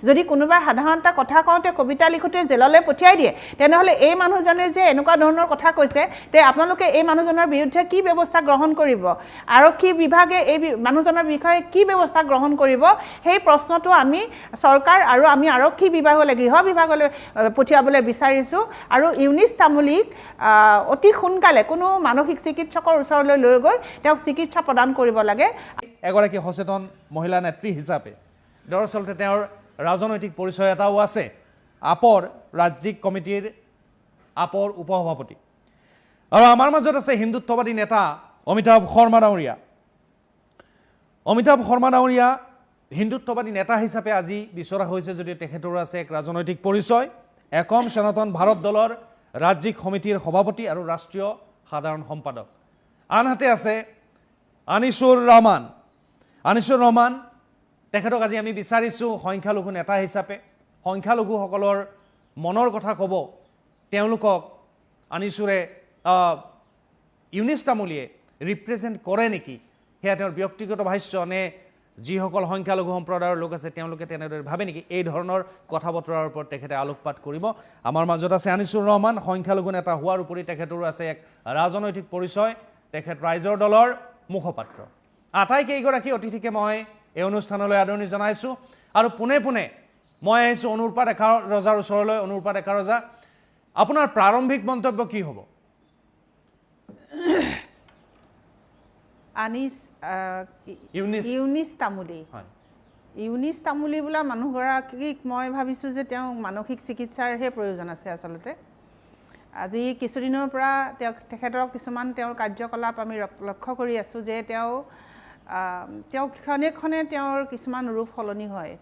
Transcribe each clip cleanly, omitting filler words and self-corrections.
যদি কোনোবাই সাধাৰণতে কথা কওঁতে কবিতা লিখোঁতে জেললৈ পঠিয়াই দিয়ে তেনেহ'লে এই মানুহজনে যে এনেকুৱা ধৰণৰ কথা কৈছে তে আপোনালোকে এই মানুহজনৰ বিৰুদ্ধে কি ব্যৱস্থা গ্ৰহণ কৰিব আৰক্ষী বিভাগে এই মানুহজনৰ বিষয়ে কি ব্যৱস্থা গ্ৰহণ কৰিব সেই প্ৰশ্নটো আমি চৰকাৰ আৰু আমি আৰক্ষী বিভাগলৈ গৃহ বিভাগলৈ পঠিয়াবলৈ বিচাৰিছোঁ আৰু ইউনিছ তামুলীক অতি সোনকালে কোনো মানসিক চিকিৎসকৰ ওচৰলৈ লৈ গৈ তেওঁক চিকিৎসা প্ৰদান কৰিব লাগে এগৰাকী সচেতন মহিলা নেত্ৰী হিচাপে দৰাচলতে তেওঁৰ ৰাজনৈতিক পৰিচয় এটাও আছে আপৰ ৰাজ্যিক কমিটিৰ আপৰ উপসভাপতি আৰু আমাৰ মাজত আছে হিন্দুত্ববাদী নেতা অমিতাভ শৰ্মা ডাঙৰীয়া হিন্দুত্ববাদী নেতা হিচাপে আজি বিচৰা হৈছে যদি তেখেতৰ আছে এক ৰাজনৈতিক পৰিচয় একম সনাতন ভাৰত দলৰ ৰাজ্যিক সমিতিৰ সভাপতি আৰু ৰাষ্ট্ৰীয় সাধাৰণ সম্পাদক আনহাতে আছে আনিছুৰ ৰহমান তেখেতক আজি আমি বিচাৰিছোঁ সংখ্যালঘু নেতা হিচাপে সংখ্যালঘুসকলৰ মনৰ কথা ক'ব তেওঁলোকক আনিছুৰে ইউনিছ তামুলীয়ে ৰিপ্ৰেজেণ্ট কৰে নেকি সেয়া তেওঁৰ ব্যক্তিগত ভাষ্য নে যিসকল সংখ্যালঘু সম্প্ৰদায়ৰ লোক আছে তেওঁলোকে তেনেদৰে ভাবে নেকি এই ধৰণৰ কথা বতৰাৰ ওপৰত তেখেতে আলোকপাত কৰিব আমাৰ মাজত আছে আনিছুৰ ৰহমান সংখ্যালঘু নেতা হোৱাৰ উপৰি তেখেতৰো আছে এক ৰাজনৈতিক পৰিচয় তেখেত ৰাইজৰ দলৰ মুখপাত্ৰ আটাইকেইগৰাকী অতিথিকে মই এই অনুষ্ঠানলৈ আদৰণি জনাইছোঁ আৰু পোনে পোনে মই আহিছোঁ অনুৰূপা ডেকা ৰজাৰ ওচৰলৈ অনুৰূপা ডেকা ৰজা আপোনাৰ প্ৰাৰম্ভিক মন্তব্য কি হ'ব ইউনিছ তামুলী বোলা মানুহগৰাকীক মই ভাবিছোঁ যে তেওঁ মানসিক চিকিৎসাৰহে প্ৰয়োজন আছে আচলতে আজি কিছুদিনৰ পৰা তেখেতৰ কিছুমান তেওঁৰ কাৰ্যকলাপ আমি লক্ষ্য কৰি আছোঁ যে তেওঁ ক্ষণে ক্ষণে তেওঁৰ কিছুমান ৰূপ সলনি হয়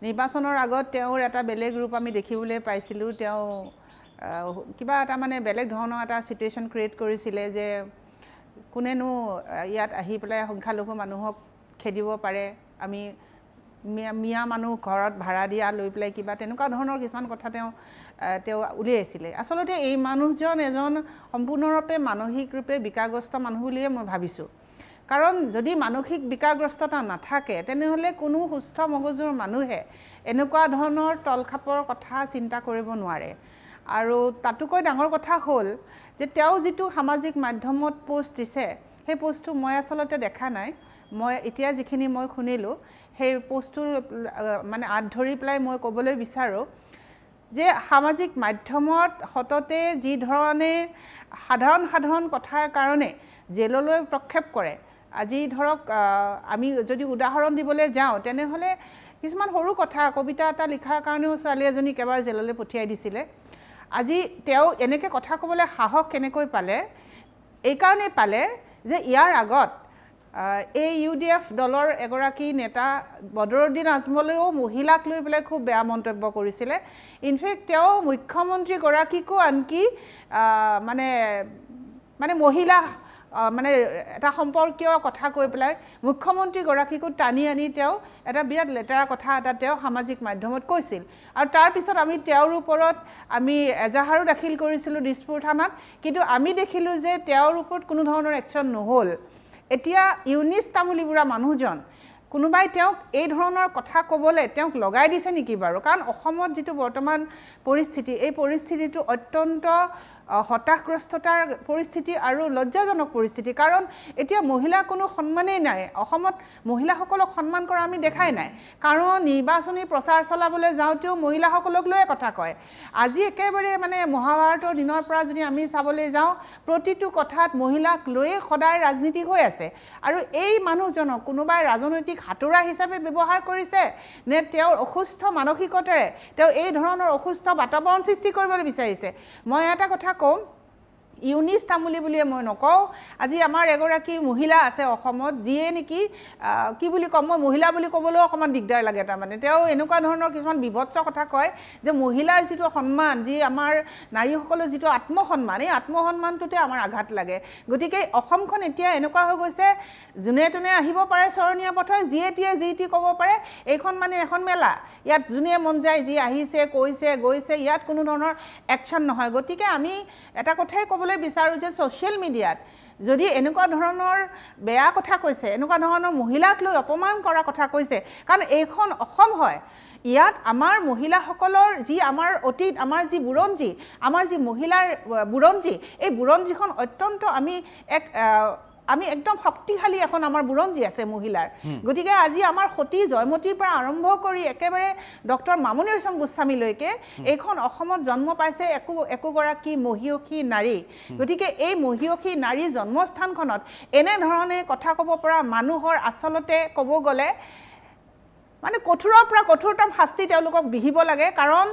নিৰ্বাচনৰ আগত তেওঁৰ এটা বেলেগ ৰূপ আমি দেখিবলৈ পাইছিলোঁ তেওঁ কিবা এটা মানে বেলেগ ধৰণৰ এটা চিটুৱেশ্যন ক্ৰিয়েট কৰিছিলে যে কোনেনো ইয়াত আহি পেলাই সংখ্যালঘু মানুহক খেদিব পাৰে আমি মিয়া মানুহ ঘৰত ভাড়া দিয়া লৈ পেলাই কিবা তেনেকুৱা ধৰণৰ কিছুমান কথা তেওঁ উলিয়াইছিলে আচলতে এই মানুহজন এজন সম্পূৰ্ণৰূপে মানসিক ৰূপে বিকাৰগ্ৰস্ত মানুহ বুলিয়ে মই ভাবিছোঁ কাৰণ যদি মানসিক বিকাৰগ্ৰস্ততা নাথাকে তেনেহ'লে কোনো সুস্থ মগজুৰ মানুহে এনেকুৱা ধৰণৰ তলখাপৰ কথা চিন্তা কৰিব নোৱাৰে আৰু তাতোকৈ ডাঙৰ কথা হ'ল যে তেওঁ যিটো সামাজিক মাধ্যমত পোষ্ট দিছে সেই পোষ্টটো মই আচলতে দেখা নাই মই এতিয়া যিখিনি মই শুনিলোঁ সেই পোষ্টটোৰ মানে আঁত ধৰি পেলাই মই ক'বলৈ বিচাৰোঁ যে সামাজিক মাধ্যমত সততে যি ধৰণে সাধাৰণ কথাৰ কাৰণে জেললৈ প্ৰক্ষেপ কৰে আজি ধৰক আমি যদি উদাহৰণ দিবলৈ যাওঁ তেনেহ'লে কিছুমান সৰু কথা কবিতা এটা লিখাৰ কাৰণেও ছোৱালী এজনীক এবাৰ জেললৈ পঠিয়াই দিছিলে আজি তেওঁ এনেকৈ কথা ক'বলৈ সাহস কেনেকৈ পালে এইকাৰণেই পালে যে ইয়াৰ আগত এই UDF দলৰ এগৰাকী নেতা বদৰুদ্দিন আজমলেও মহিলাক লৈ পেলাই খুব বেয়া মন্তব্য কৰিছিলে ইনফেক্ট তেওঁ মুখ্যমন্ত্ৰীগৰাকীকো আনকি মানে মহিলা মানে এটা সম্পৰ্কীয় কথা কৈ পেলাই মুখ্যমন্ত্ৰীগৰাকীকো টানি আনি তেওঁ এটা বিৰাট লেতেৰা কথা এটা তেওঁ সামাজিক মাধ্যমত কৈছিল আৰু তাৰপিছত আমি তেওঁৰ ওপৰত আমি এজাহাৰো দাখিল কৰিছিলোঁ দিছপুৰ থানাত কিন্তু আমি দেখিলোঁ যে তেওঁৰ ওপৰত কোনো ধৰণৰ একশ্যন নহ'ল এতিয়া ইউনিছ তামুলী বুঢ়া মানুহজন কোনোবাই তেওঁক এই ধৰণৰ কথা ক'বলৈ তেওঁক লগাই দিছে নেকি বাৰু কাৰণ অসমত যিটো বৰ্তমান পৰিস্থিতি এই পৰিস্থিতিটো অত্যন্ত হতাশগ্ৰস্ততাৰ পৰিস্থিতি আৰু লজ্জাজনক পৰিস্থিতি কাৰণ এতিয়া মহিলাৰ কোনো সন্মানেই নাই অসমত মহিলাসকলক সন্মান কৰা আমি দেখাই নাই কাৰণ নিৰ্বাচনী প্ৰচাৰ চলাবলৈ যাওঁতেও মহিলাসকলক লৈয়ে কথা কয় আজি একেবাৰে মানে মহাভাৰতৰ দিনৰ পৰা যদি আমি চাবলৈ যাওঁ প্ৰতিটো কথাত মহিলাক লৈয়ে সদায় ৰাজনীতি হৈ আছে আৰু এই মানুহজনক কোনোবাই ৰাজনৈতিক হাতোৰা হিচাপে ব্যৱহাৰ কৰিছে নে তেওঁৰ অসুস্থ মানসিকতাৰে তেওঁ এই ধৰণৰ অসুস্থ বাতাবৰণ সৃষ্টি কৰিবলৈ বিচাৰিছে মই এটা কথা কম ইউনিছ তামুলী বুলিয়ে মই নকওঁ আজি আমাৰ এগৰাকী মহিলা আছে অসমত যিয়ে নেকি কি বুলি কম মই মহিলা বুলি ক'বলৈও অকণমান দিগদাৰ লাগে তাৰমানে তেওঁ এনেকুৱা ধৰণৰ কিছুমান বিভৎস কথা কয় যে মহিলাৰ যিটো সন্মান যি আমাৰ নাৰীসকলৰ যিটো আত্মসন্মান এই আত্মসন্মানটোতে আমাৰ আঘাত লাগে গতিকে অসমখন এতিয়া এনেকুৱা হৈ গৈছে যোনে তোনে আহিব পাৰে চৰণীয়া পথৰ যিয়ে টিয়ে যি টি ক'ব পাৰে এইখন মানে এখন মেলা ইয়াত যোনে মন যায় যি আহিছে কৈছে গৈছে ইয়াত কোনো ধৰণৰ একশ্যন নহয় গতিকে আমি এটা কথাই ক'বলৈ বিচাৰোঁ যে ছ'চিয়েল মিডিয়াত যদি এনেকুৱা ধৰণৰ বেয়া কথা কৈছে এনেকুৱা ধৰণৰ মহিলাক লৈ অপমান কৰা কথা কৈছে কাৰণ এইখন অসম হয় ইয়াত আমাৰ মহিলাসকলৰ যি আমাৰ অতীত, আমাৰ যি বুৰঞ্জী, আমাৰ যি মহিলাৰ বুৰঞ্জী, এই বুৰঞ্জীখন অত্যন্ত আমি একদম শক্তিশালী এখন আমাৰ বুৰঞ্জী আছে মহিলাৰ। গতিকে আজি আমাৰ সতী জয়মতীৰ পৰা আৰম্ভ কৰি একেবাৰে ডক্টৰ মামণি ৰয়ছম গোস্বামীলৈকে এইখন অসমত জন্ম পাইছে একোগৰাকী মহিয়সী নাৰী। গতিকে এই মহিয়সী নাৰীৰ জন্মস্থানখনত এনেধৰণে কথা ক'ব পৰা মানুহৰ আচলতে ক'ব গ'লে মানে কঠোৰৰ পৰা কঠোৰতম শাস্তি তেওঁলোকক বিহিব লাগে। কাৰণ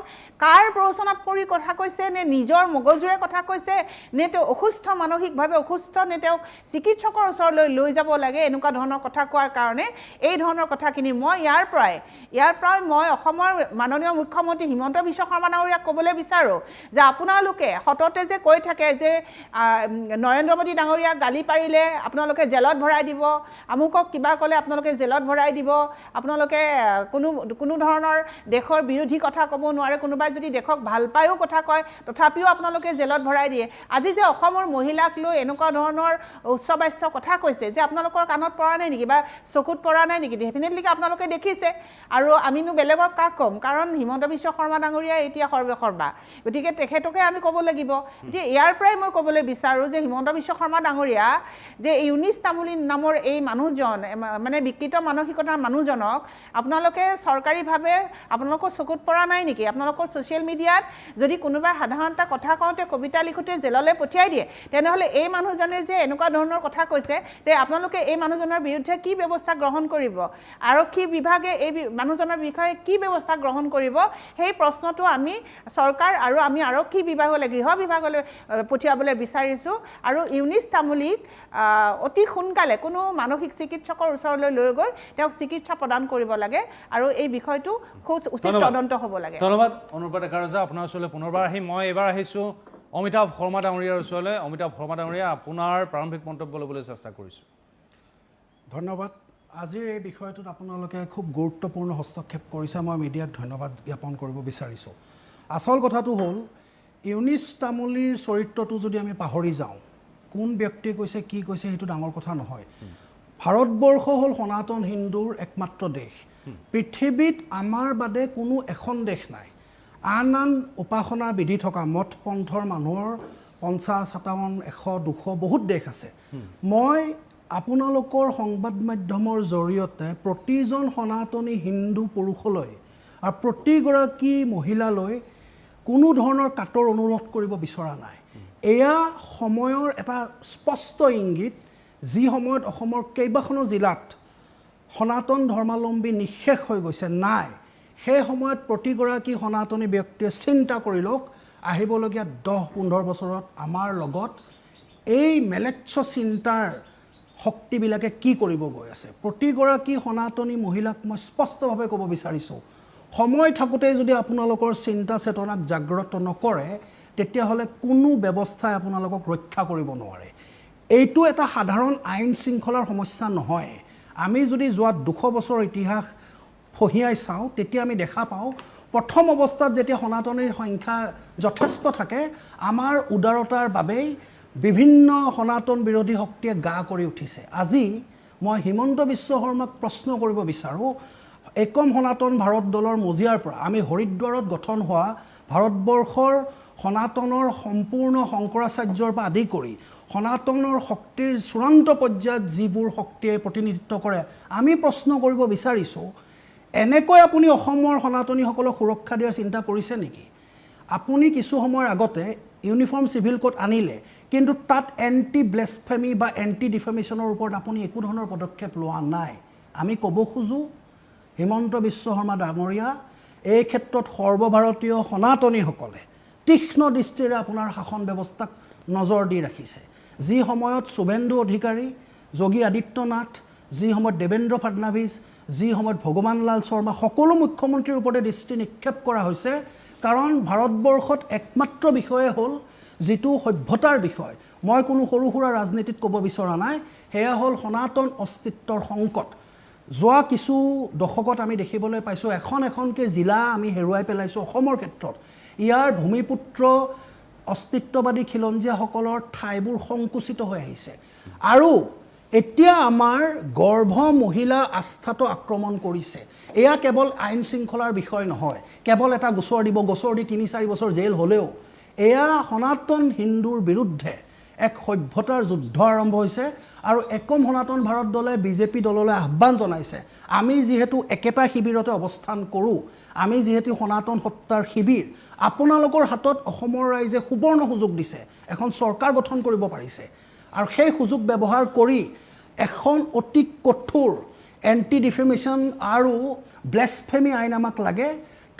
কাৰ প্ৰৰোচনাত পৰি কথা কৈছে, নে নিজৰ মগজুৰে কথা কৈছে, নে তেওঁ অসুস্থ, মানসিকভাৱে অসুস্থ, নে তেওঁক চিকিৎসকৰ ওচৰলৈ লৈ যাব লাগে, এনেকুৱা ধৰণৰ কথা কোৱাৰ কাৰণে এই ধৰণৰ কথাখিনি মই ইয়াৰ পৰাই মই অসমৰ মাননীয় মুখ্যমন্ত্ৰী হিমন্ত বিশ্ব শৰ্মা ডাঙৰীয়াক ক'বলৈ বিচাৰোঁ যে আপোনালোকে সততে যে কৈ থাকে যে নৰেন্দ্ৰ মোদী ডাঙৰীয়াক গালি পাৰিলে আপোনালোকে জেলত ভৰাই দিব, আমুকক কিবা ক'লে আপোনালোকে জেলত ভৰাই দিব, আপোনালোকে কোনো ধৰণৰ দেশৰ বিৰোধী কথা ক'ব নোৱাৰে, কোনোবাই যদি দেশক ভাল পায়ো কথা কয় তথাপিও আপোনালোকে জেলত ভৰাই দিয়ে। আজি যে অসমৰ মহিলাক লৈ এনেকুৱা ধৰণৰ উচ্চবাচ্য কথা কৈছে যে আপোনালোকৰ কাণত পৰা নাই নেকি বা চকুত পৰা নাই নেকি? ডেফিনেটলিকে আপোনালোকে দেখিছে, আৰু আমিনো বেলেগক কাক ক'ম, কাৰণ হিমন্ত বিশ্ব শৰ্মা ডাঙৰীয়া এতিয়া সৰ্বা। গতিকে তেখেতকে আমি ক'ব লাগিব যে ইয়াৰ পৰাই মই ক'বলৈ বিচাৰোঁ যে হিমন্ত বিশ্ব শৰ্মা ডাঙৰীয়া যে ইউনিছ তামুলী নামৰ এই মানুহজন, মানে বিকৃত মানসিকতাৰ মানুহজনক আপোনালোকে চৰকাৰীভাৱে আপোনালোকৰ চকুত পৰা নাই নেকি? আপোনালোকৰ ছ'চিয়েল মিডিয়াত যদি কোনোবাই সাধাৰণ এটা কথা কওঁতে, কবিতা লিখোঁতে জেললৈ পঠিয়াই দিয়ে, তেনেহ'লে এই মানুহজনে যে এনেকুৱা ধৰণৰ কথা কৈছে, তে আপোনালোকে এই মানুহজনৰ বিৰুদ্ধে কি ব্যৱস্থা গ্ৰহণ কৰিব? আৰক্ষী বিভাগে এই মানুহজনৰ বিষয়ে কি ব্যৱস্থা গ্ৰহণ কৰিব? সেই প্ৰশ্নটো আমি চৰকাৰ আৰু আমি আৰক্ষী বিভাগলৈ, গৃহ বিভাগলৈ পঠিয়াবলৈ বিচাৰিছোঁ। আৰু ইউনিছ তামুলীক অতি সোনকালে কোনো মানসিক চিকিৎসকৰ ওচৰলৈ লৈ গৈ তেওঁক চিকিৎসা প্ৰদান কৰিব লাগে, আৰু এই বিষয়টো খুব উচিত তদন্ত হ'ব লাগে। ধন্যবাদ অনুব্ৰত ডেকা ৰজা, আপোনাৰ ওচৰলৈ পুনৰবাৰ আহিম। মই এইবাৰ আহিছোঁ অমিতাভ শৰ্মা ডাঙৰীয়াৰ ওচৰলৈ। অমিতাভ শৰ্মা ডাঙৰীয়া, আপোনাৰ প্ৰাৰম্ভিক মন্তব্য ল'বলৈ চেষ্টা কৰিছোঁ। ধন্যবাদ। আজিৰ এই বিষয়টোত আপোনালোকে খুব গুৰুত্বপূৰ্ণ হস্তক্ষেপ কৰিছে, মই মিডিয়াক ধন্যবাদ জ্ঞাপন কৰিব বিচাৰিছোঁ। আচল কথাটো হ'ল ইউনিছ তামুলীৰ চৰিত্ৰটো যদি আমি পাহৰি যাওঁ, কোন ব্যক্তিয়ে কৈছে কি কৈছে সেইটো ডাঙৰ কথা নহয়। ভাৰতবৰ্ষ হ'ল সনাতন হিন্দুৰ একমাত্ৰ দেশ। পৃথিৱীত আমাৰ বাদে কোনো এখন দেশ নাই। আন উপাসনাৰ বিধি থকা মঠ পন্থৰ মানুহৰ 50, 57, 100, 200 বহুত দেশ আছে। মই আপোনালোকৰ সংবাদ মাধ্যমৰ জৰিয়তে প্ৰতিজন সনাতনী হিন্দু পুৰুষলৈ আৰু প্ৰতিগৰাকী মহিলালৈ কোনো ধৰণৰ কাটৰ অনুৰোধ কৰিব বিচৰা নাই। এয়া সময়ৰ এটা স্পষ্ট ইংগিত, যি সময়ত অসমৰ কেইবাখনো জিলাত সনাতন ধৰ্মাৱলম্বী নিঃশেষ হৈ গৈছে নাই, সেই সময়ত প্ৰতিগৰাকী সনাতনী ব্যক্তিয়ে চিন্তা কৰি লওক আহিবলগীয়া 10-15 বছৰত আমাৰ লগত এই মেলেচ্ছ চিন্তাৰ শক্তিবিলাকে কি কৰিব গৈ আছে। প্ৰতিগৰাকী সনাতনী মহিলাক মই স্পষ্টভাৱে ক'ব বিচাৰিছোঁ, সময় থাকোঁতে যদি আপোনালোকৰ চিন্তা চেতনাক জাগ্ৰত নকৰে, তেতিয়াহ'লে কোনো ব্যৱস্থাই আপোনালোকক ৰক্ষা কৰিব নোৱাৰে। এইটো এটা সাধাৰণ আইন শৃংখলাৰ সমস্যা নহয়। আমি যদি যোৱা 200 বছৰৰ ইতিহাস ফহিয়াই চাওঁ, তেতিয়া আমি দেখা পাওঁ প্ৰথম অৱস্থাত যেতিয়া সনাতনীৰ সংখ্যা যথেষ্ট থাকে, আমাৰ উদাৰতাৰ বাবেই বিভিন্ন সনাতন বিৰোধী শক্তিয়ে গা কৰি উঠিছে। আজি মই হিমন্ত বিশ্ব শৰ্মাক প্ৰশ্ন কৰিব বিচাৰোঁ, একম সনাতন ভাৰত দলৰ মজিয়াৰ পৰা আমি হৰিদ্বাৰত গঠন হোৱা ভাৰতবৰ্ষৰ সনাতনৰ সম্পূৰ্ণ শংকৰাচাৰ্যৰ পৰা আদি কৰি সনাতনৰ শক্তিৰ চূড়ান্ত পৰ্যায়ত যিবোৰ শক্তিয়ে প্ৰতিনিধিত্ব কৰে, আমি প্ৰশ্ন কৰিব বিচাৰিছোঁ, এনেকৈ আপুনি অসমৰ সনাতনীসকলক সুৰক্ষা দিয়াৰ চিন্তা কৰিছে নেকি? আপুনি কিছু সময়ৰ আগতে ইউনিফৰ্ম চিভিল কোড আনিলে, কিন্তু তাত এণ্টি ব্লেছফেমি বা এণ্টি ডিফেমেশ্যনৰ ওপৰত আপুনি একো ধৰণৰ পদক্ষেপ লোৱা নাই। আমি ক'ব খোজোঁ, হিমন্ত বিশ্ব শৰ্মা ডাঙৰীয়া, এই ক্ষেত্ৰত সৰ্বভাৰতীয় সনাতনীসকলে তীক্ষ্ণ দৃষ্টিৰে আপোনাৰ শাসন ব্যৱস্থাক নজৰ দি ৰাখিছে। যি সময়ত শুভেন্দু অধিকাৰী, যোগী আদিত্যনাথ, যি সময়ত দেৱেন্দ্ৰ ফাডনাভিছ, যি সময়ত ভগৱান লাল শৰ্মা, সকলো মুখ্যমন্ত্ৰীৰ ওপৰতে দৃষ্টি নিক্ষেপ কৰা হৈছে। কাৰণ ভাৰতবৰ্ষত একমাত্ৰ বিষয়ে হ'ল যিটো সভ্যতাৰ বিষয়, মই কোনো সৰু সুৰা ৰাজনীতিত ক'ব বিচৰা নাই, সেয়া হ'ল সনাতন অস্তিত্বৰ সংকট। যোৱা কিছু দশকত আমি দেখিবলৈ পাইছোঁ এখনকৈ জিলা আমি হেৰুৱাই পেলাইছোঁ অসমৰ ক্ষেত্ৰত। ইয়াৰ ভূমিপুত্ৰ অস্তিত্ববাদী খিলঞ্জীয়াসকলৰ ঠাইবোৰ সংকুচিত হৈ আহিছে। আৰু এতিয়া আমাৰ গৰ্ভ মহিলা আস্থাটো আক্ৰমণ কৰিছে। এয়া কেৱল আইন শৃংখলাৰ বিষয় নহয়, কেৱল এটা গোচৰ দিব, গোচৰ দি ৩-৪ বছৰ জেল হ'লেও এয়া সনাতন হিন্দুৰ বিৰুদ্ধে এক সভ্যতাৰ যুদ্ধ আৰম্ভ হৈছে। আৰু একম সনাতন ভাৰত দলে বিজেপি দললৈ আহ্বান জনাইছে, আমি যিহেতু একেটা শিবিৰতে অৱস্থান কৰোঁ, আমি যিহেতু সনাতন সত্তাৰ শিবিৰ, আপোনালোকৰ হাতত অসমৰ ৰাইজে সুবৰ্ণ সুযোগ দিছে, এখন চৰকাৰ গঠন কৰিব পাৰিছে, আৰু সেই সুযোগ ব্যৱহাৰ কৰি এখন অতি কঠোৰ এণ্টি ডিফেমেশ্যন আৰু ব্লেছফেমি আইন আমাক লাগে।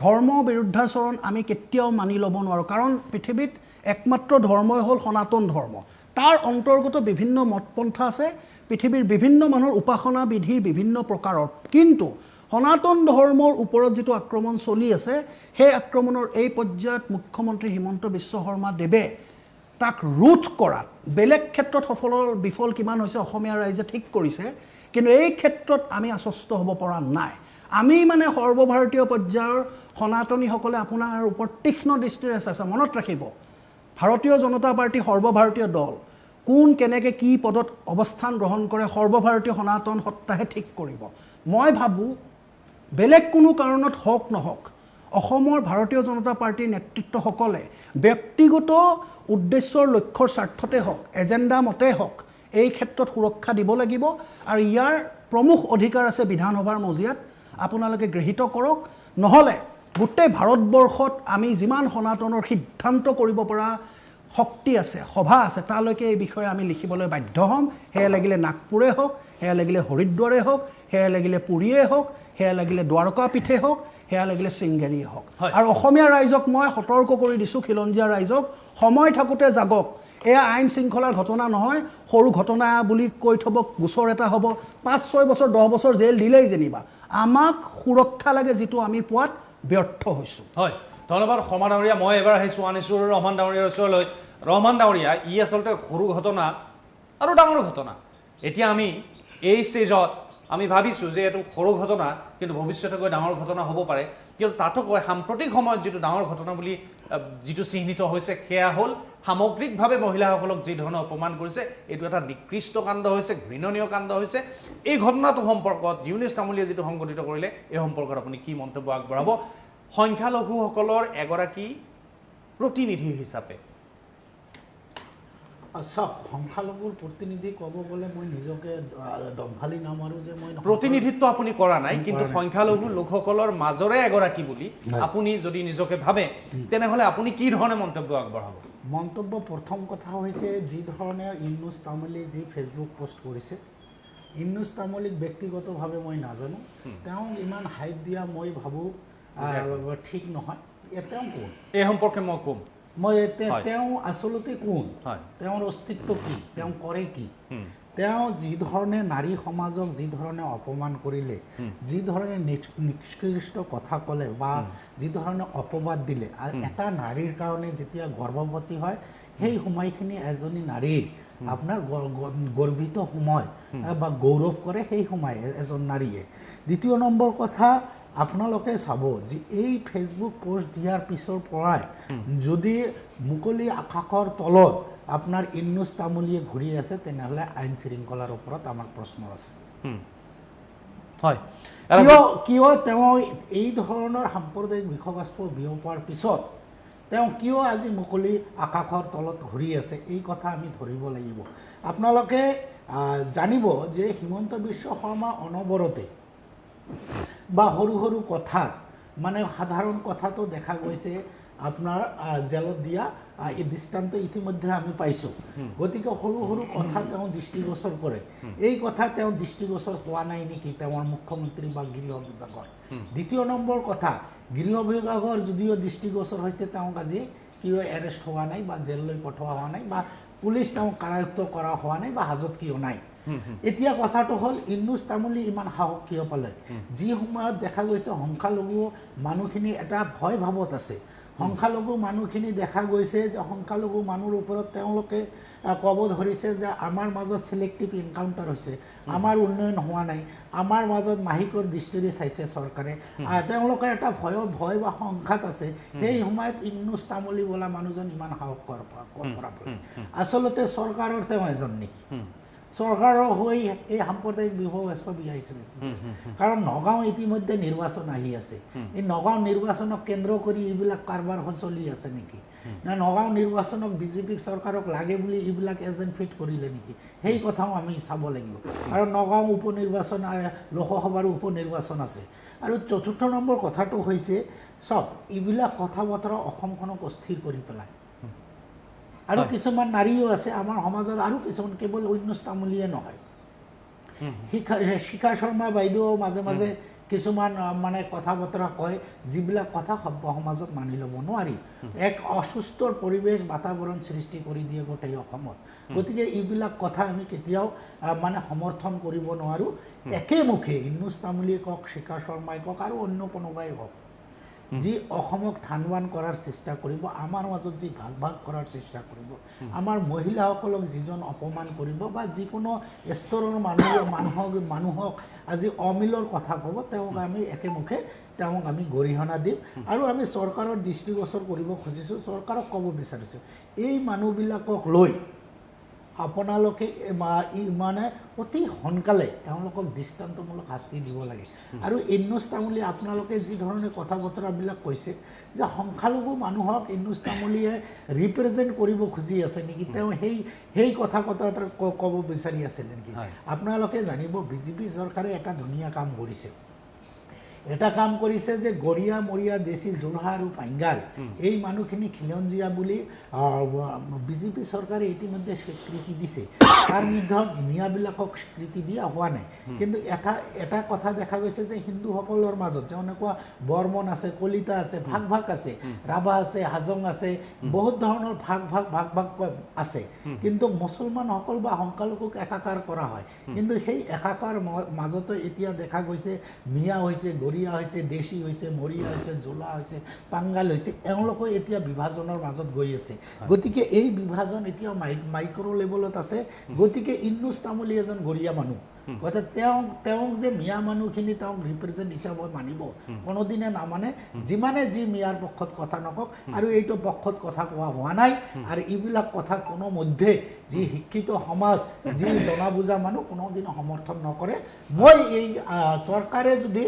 ধৰ্ম বিৰুদ্ধাচৰণ আমি কেতিয়াও মানি ল'ব নোৱাৰোঁ, কাৰণ পৃথিৱীত একমাত্ৰ ধৰ্মই হ'ল সনাতন ধৰ্ম। তাৰ অন্তৰ্গত বিভিন্ন মতপন্থা আছে, পৃথিৱীৰ বিভিন্ন মানুহৰ উপাসনা বিধিৰ বিভিন্ন প্ৰকাৰৰ, কিন্তু সনাতন ধৰ্মৰ ওপৰত যিটো আক্ৰমণ চলি আছে, সেই আক্ৰমণৰ এই পৰ্যায়ত মুখ্যমন্ত্ৰী হিমন্ত বিশ্ব শৰ্মা দেৱে তাক ৰোধ কৰাত বেলেগ ক্ষেত্ৰত বিফল কিমান হৈছে অসমীয়া ৰাইজে ঠিক কৰিছে, কিন্তু এই ক্ষেত্ৰত আমি আশ্বস্ত হ'ব পৰা নাই। আমি মানে সৰ্বভাৰতীয় পৰ্যায়ৰ সনাতনীসকলে আপোনাৰ ওপৰত তীক্ষ্ণ দৃষ্টিৰে চাইছে। মনত ৰাখিব, ভাৰতীয় জনতা পাৰ্টি সৰ্বভাৰতীয় দল, কোন কেনেকৈ কি পদত অৱস্থান গ্ৰহণ কৰে সৰ্বভাৰতীয় সনাতন সত্তাহে ঠিক কৰিব। মই ভাবোঁ বেলেগ কোনো কাৰণত হওক নহওক, অসমৰ ভাৰতীয় জনতা পাৰ্টীৰ নেতৃত্বসকলে ব্যক্তিগত উদ্দেশ্যৰ লক্ষ্যৰ স্বাৰ্থতে হওক, এজেণ্ডা মতে হওক, এই ক্ষেত্ৰত সুৰক্ষা দিব লাগিব। আৰু ইয়াৰ প্ৰমুখ অধিকাৰ আছে বিধানসভাৰ মজিয়াত, আপোনালোকে গৃহীত কৰক, নহ'লে গোটেই ভাৰতবৰ্ষত আমি যিমান সনাতনৰ সিদ্ধান্ত কৰিব পৰা শক্তি আছে, সভা আছে, তালৈকে এই বিষয়ে আমি লিখিবলৈ বাধ্য হ'ম। সেয়া লাগিলে নাগপুৰে হওক, সেয়া লাগিলে হৰিদ্বাৰে হওক, সেয়া লাগিলে পুৰীয়ে হওক, সেয়া লাগিলে দ্বাৰকা পীঠে হওক, সেয়া লাগিলে শৃংগেৰীয়ে হওক। আৰু অসমীয়া ৰাইজক মই সতৰ্ক কৰি দিছোঁ, খিলঞ্জীয়া ৰাইজক, সময় থাকোঁতে জাগক। এয়া আইন শৃংখলাৰ ঘটনা নহয়, সৰু ঘটনা বুলি কৈ থ'ব, গোচৰ এটা হ'ব, ৫-৬ বছৰ 10 বছৰ জেল দিলেই যেনিবা। আমাক সুৰক্ষা লাগে, যিটো আমি পোৱাত ব্যৰ্থ হৈছোঁ। হয়, ধন্যবাদ শৰ্মা ডাঙৰীয়া। মই এবাৰ আহিছোঁ আনিছুৰ ৰহমান ডাঙৰীয়াৰ ওচৰলৈ। ৰহমান ডাঙৰীয়া, ই আচলতে সৰু ঘটনা আৰু ডাঙৰ ঘটনা। এতিয়া আমি এই ষ্টেজত আমি ভাবিছোঁ যে এইটো সৰু ঘটনা, কিন্তু ভৱিষ্যতে গৈ ডাঙৰ ঘটনা হ'ব পাৰে। কিন্তু তাতোকৈ সাম্প্ৰতিক সময়ত যিটো ডাঙৰ ঘটনা বুলি যিটো চিহ্নিত হৈছে, সেয়া হ'ল সামগ্ৰিকভাৱে মহিলাসকলক যি ধৰণে অপমান কৰিছে, এইটো এটা নিকৃষ্ট কাণ্ড হৈছে, ঘৃণনীয় কাণ্ড হৈছে। এই ঘটনাটো সম্পৰ্কত ইউনুছ তামুলীয়ে যিটো সংঘটিত কৰিলে, এই সম্পৰ্কত আপুনি কি মন্তব্য আগবঢ়াব সংখ্যালঘুসকলৰ এগৰাকী প্ৰতিনিধি হিচাপে? চাওক, সংখ্যালঘুৰ প্ৰতিনিধি ক'ব গ'লে মই নিজকে দম্ভালি নামাৰোঁ যে মই প্ৰতিনিধিত্ব আপুনি কৰা নাই, কিন্তু সংখ্যালঘু লোকসকলৰ মাজৰে এগৰাকী বুলি আপুনি যদি নিজকে ভাবে, তেনেহ'লে আপুনি কি ধৰণে মন্তব্য আগবঢ়াব? মন্তব্য প্ৰথম কথা হৈছে, যি ধৰণে ইউনুছ তামুলী যি ফেচবুক পোষ্ট কৰিছে, ইউনুছ তামুলীক ব্যক্তিগতভাৱে মই নাজানো, তেওঁ ইমান হাইপ দিয়া মই ভাবোঁ ঠিক নহয়। তেওঁ কোন এই সম্পৰ্কে মই ক'ম। তেওঁ আচলতে কোন, তেওঁৰ অস্তিত্ব কি, তেওঁ কৰে কি, তেওঁ যি ধৰণে নাৰী সমাজক যি ধৰণে অপমান কৰিলে, যি ধৰণে নিষ্কৃষ্ট কথা ক'লে বা যি ধৰণে অপবাদ দিলে, এটা নাৰীৰ কাৰণে যেতিয়া গৰ্ভৱতী হয়, সেই সময়খিনি এজনী নাৰীৰ আপোনাৰ গৰ্ভিত সময় বা গৌৰৱ কৰে সেই সময় এজন নাৰীয়ে। দ্বিতীয় নম্বৰ কথা, আপোনালোকে চাব যে এই ফেচবুক পোষ্ট দিয়াৰ পিছৰ পৰাই যদি মুকলি আকাশৰ তলত আপোনাৰ ইউনুছ তামুলীয়ে ঘূৰি আছে, তেনেহ'লে আইন শৃংখলাৰ ওপৰত আমাৰ প্ৰশ্ন আছে। হয়, কিয় তেওঁ এই ধৰণৰ সাম্প্ৰদায়িক বিষয়বস্তু বিয়পোৱাৰ পিছত তেওঁ কিয় আজি মুকলি আকাশৰ তলত ঘূৰি আছে, এই কথা আমি ধৰিব লাগিব। আপোনালোকে জানিব যে হিমন্ত বিশ্ব শৰ্মা অনবৰতে বা সৰু সৰু কথাত, মানে সাধাৰণ কথাটো দেখা গৈছে আপোনাৰ জেলত দিয়া এই দৃষ্টান্ত ইতিমধ্যে আমি পাইছোঁ। গতিকে সৰু সৰু কথা তেওঁ দৃষ্টিগোচৰ কৰে। এই কথা তেওঁ দৃষ্টিগোচৰ হোৱা নাই নেকি তেওঁৰ মুখ্যমন্ত্ৰী বা গৃহ বিভাগৰ? দ্বিতীয় নম্বৰ কথা, গৃহ বিভাগৰ যদিও দৃষ্টিগোচৰ হৈছে, তেওঁক আজি কিয় এৰেষ্ট হোৱা নাই বা জেললৈ পঠোৱা হোৱা নাই বা পুলিচ তেওঁক কাৰায়ত্ব কৰা হোৱা নাই বা হাজত কিয় নাই? এতিয়া কথাটো হ'ল, ইউনুছ তামুলী ইমান সাহস কিয় পালে? যি সময়ত দেখা গৈছে সংখ্যালঘু মানুহখিনি এটা ভয় ভাৱত আছে, সংখ্যালঘু মানুহখিনি দেখা গৈছে যে সংখ্যালঘু মানুহৰ ওপৰত তেওঁলোকে ক'ব ধৰিছে যে আমাৰ মাজত চিলেক্টিভ এনকাউণ্টাৰ হৈছে, আমাৰ উন্নয়ন হোৱা নাই, আমাৰ মাজত মাহিকৰ দৃষ্টিৰে চাইছে চৰকাৰে, তেওঁলোকৰ এটা ভয় বা সংঘাত আছে। সেই সময়ত ইউনুছ তামুলী বোলা মানুহজন ইমান সাহস কৰা আচলতে চৰকাৰৰ তেওঁ এজন নেকি? চৰকাৰৰ হৈ এই সাম্প্ৰদায়িক বিষয়বস্তু বিয়াইছিল কাৰণ নগাঁও ইতিমধ্যে নিৰ্বাচন আহি আছে এই নগাঁও নিৰ্বাচনক কেন্দ্ৰ কৰি এইবিলাক কাৰবাৰ চলি আছে নেকি না নগাঁও নিৰ্বাচনক বিজেপিক চৰকাৰক লাগে বুলি এইবিলাক এজেণ্ট ফিট কৰিলে নেকি সেই কথাও আমি চাব লাগিব আৰু নগাঁও উপ নিৰ্বাচন লোকসভাৰ উপ নিৰ্বাচন আছে আৰু চতুৰ্থ নম্বৰ কথাটো হৈছে চব এইবিলাক কথা বতৰা অসমখনক অস্থিৰ কৰি পেলায় আৰু কিছুমান নাৰীও আছে আমাৰ সমাজত আৰু কিছুমান কেৱল ঊনৈছ তামুলীয়ে নহয় শিখা শৰ্মা বাইদেউ মাজে মাজে কিছুমান মানে কথা বতৰা কয় যিবিলাক কথা সভ্য সমাজত মানি ল'ব নোৱাৰি এক অসুস্থ পৰিৱেশ বাতাবৰণ সৃষ্টি কৰি দিয়ে গোটেই অসমত গতিকে এইবিলাক কথা আমি কেতিয়াও মানে সমৰ্থন কৰিব নোৱাৰোঁ একেমুখে ঊনৈছ তামুলীয়ে কওক শিখা শৰ্মাই কওক আৰু অন্য কোনোবাই কওক যি অসমক ধানৱান কৰাৰ চেষ্টা কৰিব আমাৰ মাজত যি ভাগ ভাগ কৰাৰ চেষ্টা কৰিব আমাৰ মহিলাসকলক যিজন অপমান কৰিব বা যিকোনো স্তৰৰ মানুহক আজি অমিলৰ কথা ক'ব তেওঁক আমি একেমুখে তেওঁক আমি গৰিহণা দিম আৰু আমি চৰকাৰৰ দৃষ্টিগোচৰ কৰিব খুজিছোঁ চৰকাৰক ক'ব বিচাৰিছোঁ এই মানুহবিলাকক লৈ আপোনালোকে মানে অতি সোনকালে তেওঁলোকক দৃষ্টান্তমূলক শাস্তি দিব লাগে আৰু ঊনৈছ তামুলী আপোনালোকে যি ধৰণে কথা বতৰাবিলাক কৈছে যে সংখ্যালঘু মানুহক ঊনৈছ তামুলীয়ে ৰিপ্ৰেজেণ্ট কৰিব খুজি আছে নেকি তেওঁ সেই কথা ক'ব বিচাৰি আছিল নেকি আপোনালোকে জানিব বিজেপি চৰকাৰে এটা ধুনীয়া কাম কৰিছে এটা কাম কৰিছে যে গৰিয়া মৰিয়া দেশী জোৰহা আৰু পাঙ্গাল এই মানুহখিনি খিলঞ্জীয়া বুলি বিজেপি চৰকাৰে ইতিমধ্যে স্বীকৃতি দিছে তাৰ ভিতৰত মিয়াবিলাকক স্বীকৃতি দিয়া হোৱা নাই কিন্তু এটা কথা দেখা গৈছে যে হিন্দুসকলৰ মাজত যেনেকুৱা বৰ্মন আছে কলিতা আছে ভাগ ভাগ আছে ৰাভা আছে হাজং আছে বহুত ধৰণৰ ভাগ ভাগ আছে কিন্তু মুছলমানসকল বা সংখ্যালঘুক একাকাৰ কৰা হয় কিন্তু সেই একাকাৰ মাজতে এতিয়া দেখা গৈছে মিয়া হৈছে গৰিয়া হৈছে দেশী হৈছে মৰিয়া হৈছে জোলা হৈছে পাঙ্গাল হৈছে এওঁলোকে এতিয়া বিভাজনৰ মাজত গৈ আছে গতিকে এই বিভাজন এতিয়া মাইক্ৰ' লেভেলত আছে গতিকে ঊনৈছ তামুলী এজন গৰিয়া মানুহ গতিকে তেওঁক যে মিয়া মানুহখিনি তেওঁক ৰিপ্ৰেজেণ্ট হিচাপত মানিব কোনোদিনে নামানে যিমানে যি মিয়াৰ পক্ষত কথা নকওক আৰু এইটো পক্ষত কথা কোৱা হোৱা নাই আৰু এইবিলাক কথা কোনো মধ্যে যি শিক্ষিত সমাজ যি জনা বুজা মানুহ কোনোদিনে সমৰ্থন নকৰে মই এই চৰকাৰে যদি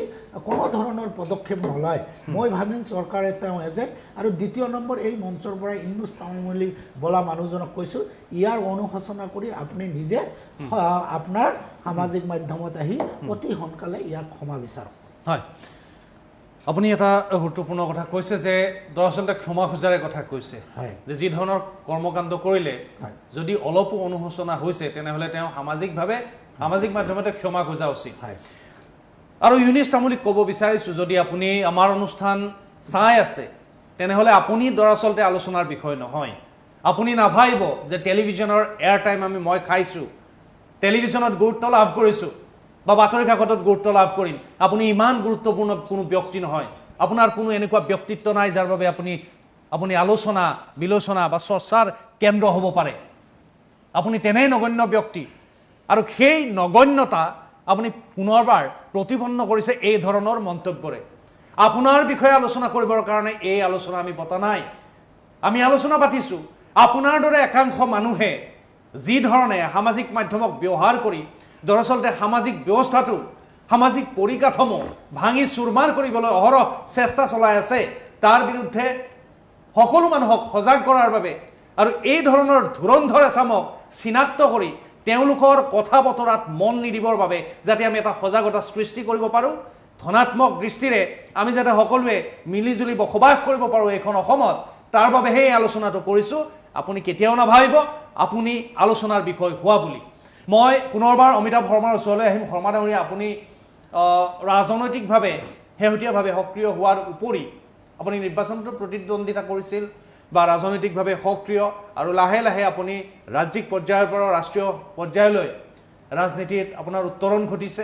কোনো ধৰণৰ পদক্ষেপ নলয় মই ভাবিম চৰকাৰে তেওঁ এজেণ্ট আৰু দ্বিতীয় নম্বৰ এই মঞ্চৰ পৰা ঊনৈছ তামুলী বোলা মানুহজনক কৈছোঁ ইয়াৰ অনুশোচনা কৰি আপুনি নিজে আপোনাৰ সামাজিক মাধ্যমত আহি অতি সোনকালে ইয়াক ক্ষমা বিচাৰক হয় আপুনি এটা গুৰুত্বপূৰ্ণ কথা কৈছে যে দৰাচলতে ক্ষমা খোজাৰে কথা কৈছে যে যি ধৰণৰ কৰ্মকাণ্ড কৰিলে যদি অলপো অনুশোচনা হৈছে তেনেহ'লে তেওঁ সামাজিক মাধ্যমতে ক্ষমা খোজা উচিত আৰু ঊনৈছ তামুলীক ক'ব বিচাৰিছোঁ যদি আপুনি আমাৰ অনুষ্ঠান চাই আছে তেনেহ'লে আপুনি দৰাচলতে আলোচনাৰ বিষয় নহয় আপুনি নাভাবিব যে টেলিভিছনৰ এয়াৰ টাইম মই খাইছোঁ টেলিভিছনত গুৰুত্ব লাভ কৰিছোঁ বা বাতৰি কাকতত গুৰুত্ব লাভ কৰিম আপুনি ইমান গুৰুত্বপূৰ্ণ কোনো ব্যক্তি নহয় আপোনাৰ কোনো এনেকুৱা ব্যক্তিত্ব নাই যাৰ বাবে আপুনি আলোচনা বিলোচনা বা চৰ্চাৰ কেন্দ্ৰ হ'ব পাৰে আপুনি তেনেই নগণ্য ব্যক্তি আৰু সেই নগণ্যতা আপুনি পুনৰবাৰ প্ৰতিপন্ন কৰিছে এই ধৰণৰ মন্তব্যৰে আপোনাৰ বিষয়ে আলোচনা কৰিবৰ কাৰণে এই আলোচনা আমি পতা নাই আমি আলোচনা পাতিছোঁ আপোনাৰ দৰে একাংশ মানুহে যি ধৰণে সামাজিক মাধ্যমক ব্যৱহাৰ কৰি দৰাচলতে সামাজিক ব্যৱস্থাটো সামাজিক পৰিকাঠামো ভাঙি চুৰমাৰ কৰিবলৈ অহৰহ চেষ্টা চলাই আছে তাৰ বিৰুদ্ধে সকলো মানুহক সজাগ কৰাৰ বাবে আৰু এই ধৰণৰ ধুৰন্ধৰ এচামক চিনাক্ত কৰি তেওঁলোকৰ কথা বতৰাত মন নিদিবৰ বাবে যাতে আমি এটা সজাগতা সৃষ্টি কৰিব পাৰোঁ ধনাত্মক দৃষ্টিৰে আমি যাতে সকলোৱে মিলিজুলি বসবাস কৰিব পাৰোঁ এইখন অসমত তাৰ বাবে সেই আলোচনাটো কৰিছোঁ আপুনি কেতিয়াও নাভাবিব আপুনি আলোচনাৰ বিষয় হোৱা বুলি মই পুনৰবাৰ অমিতাভ শৰ্মাৰ ওচৰলৈ আহিম শৰ্মা ডাঙৰীয়া আপুনি ৰাজনৈতিকভাৱে শেহতীয়াভাৱে সক্ৰিয় হোৱাৰ উপৰি আপুনি নিৰ্বাচনতো প্ৰতিদ্বন্দ্বিতা কৰিছিল বা ৰাজনৈতিকভাৱে সক্ৰিয় আৰু লাহে লাহে আপুনি ৰাজ্যিক পৰ্যায়ৰ পৰা ৰাষ্ট্ৰীয় পৰ্যায়লৈ ৰাজনীতিত আপোনাৰ উত্তৰণ ঘটিছে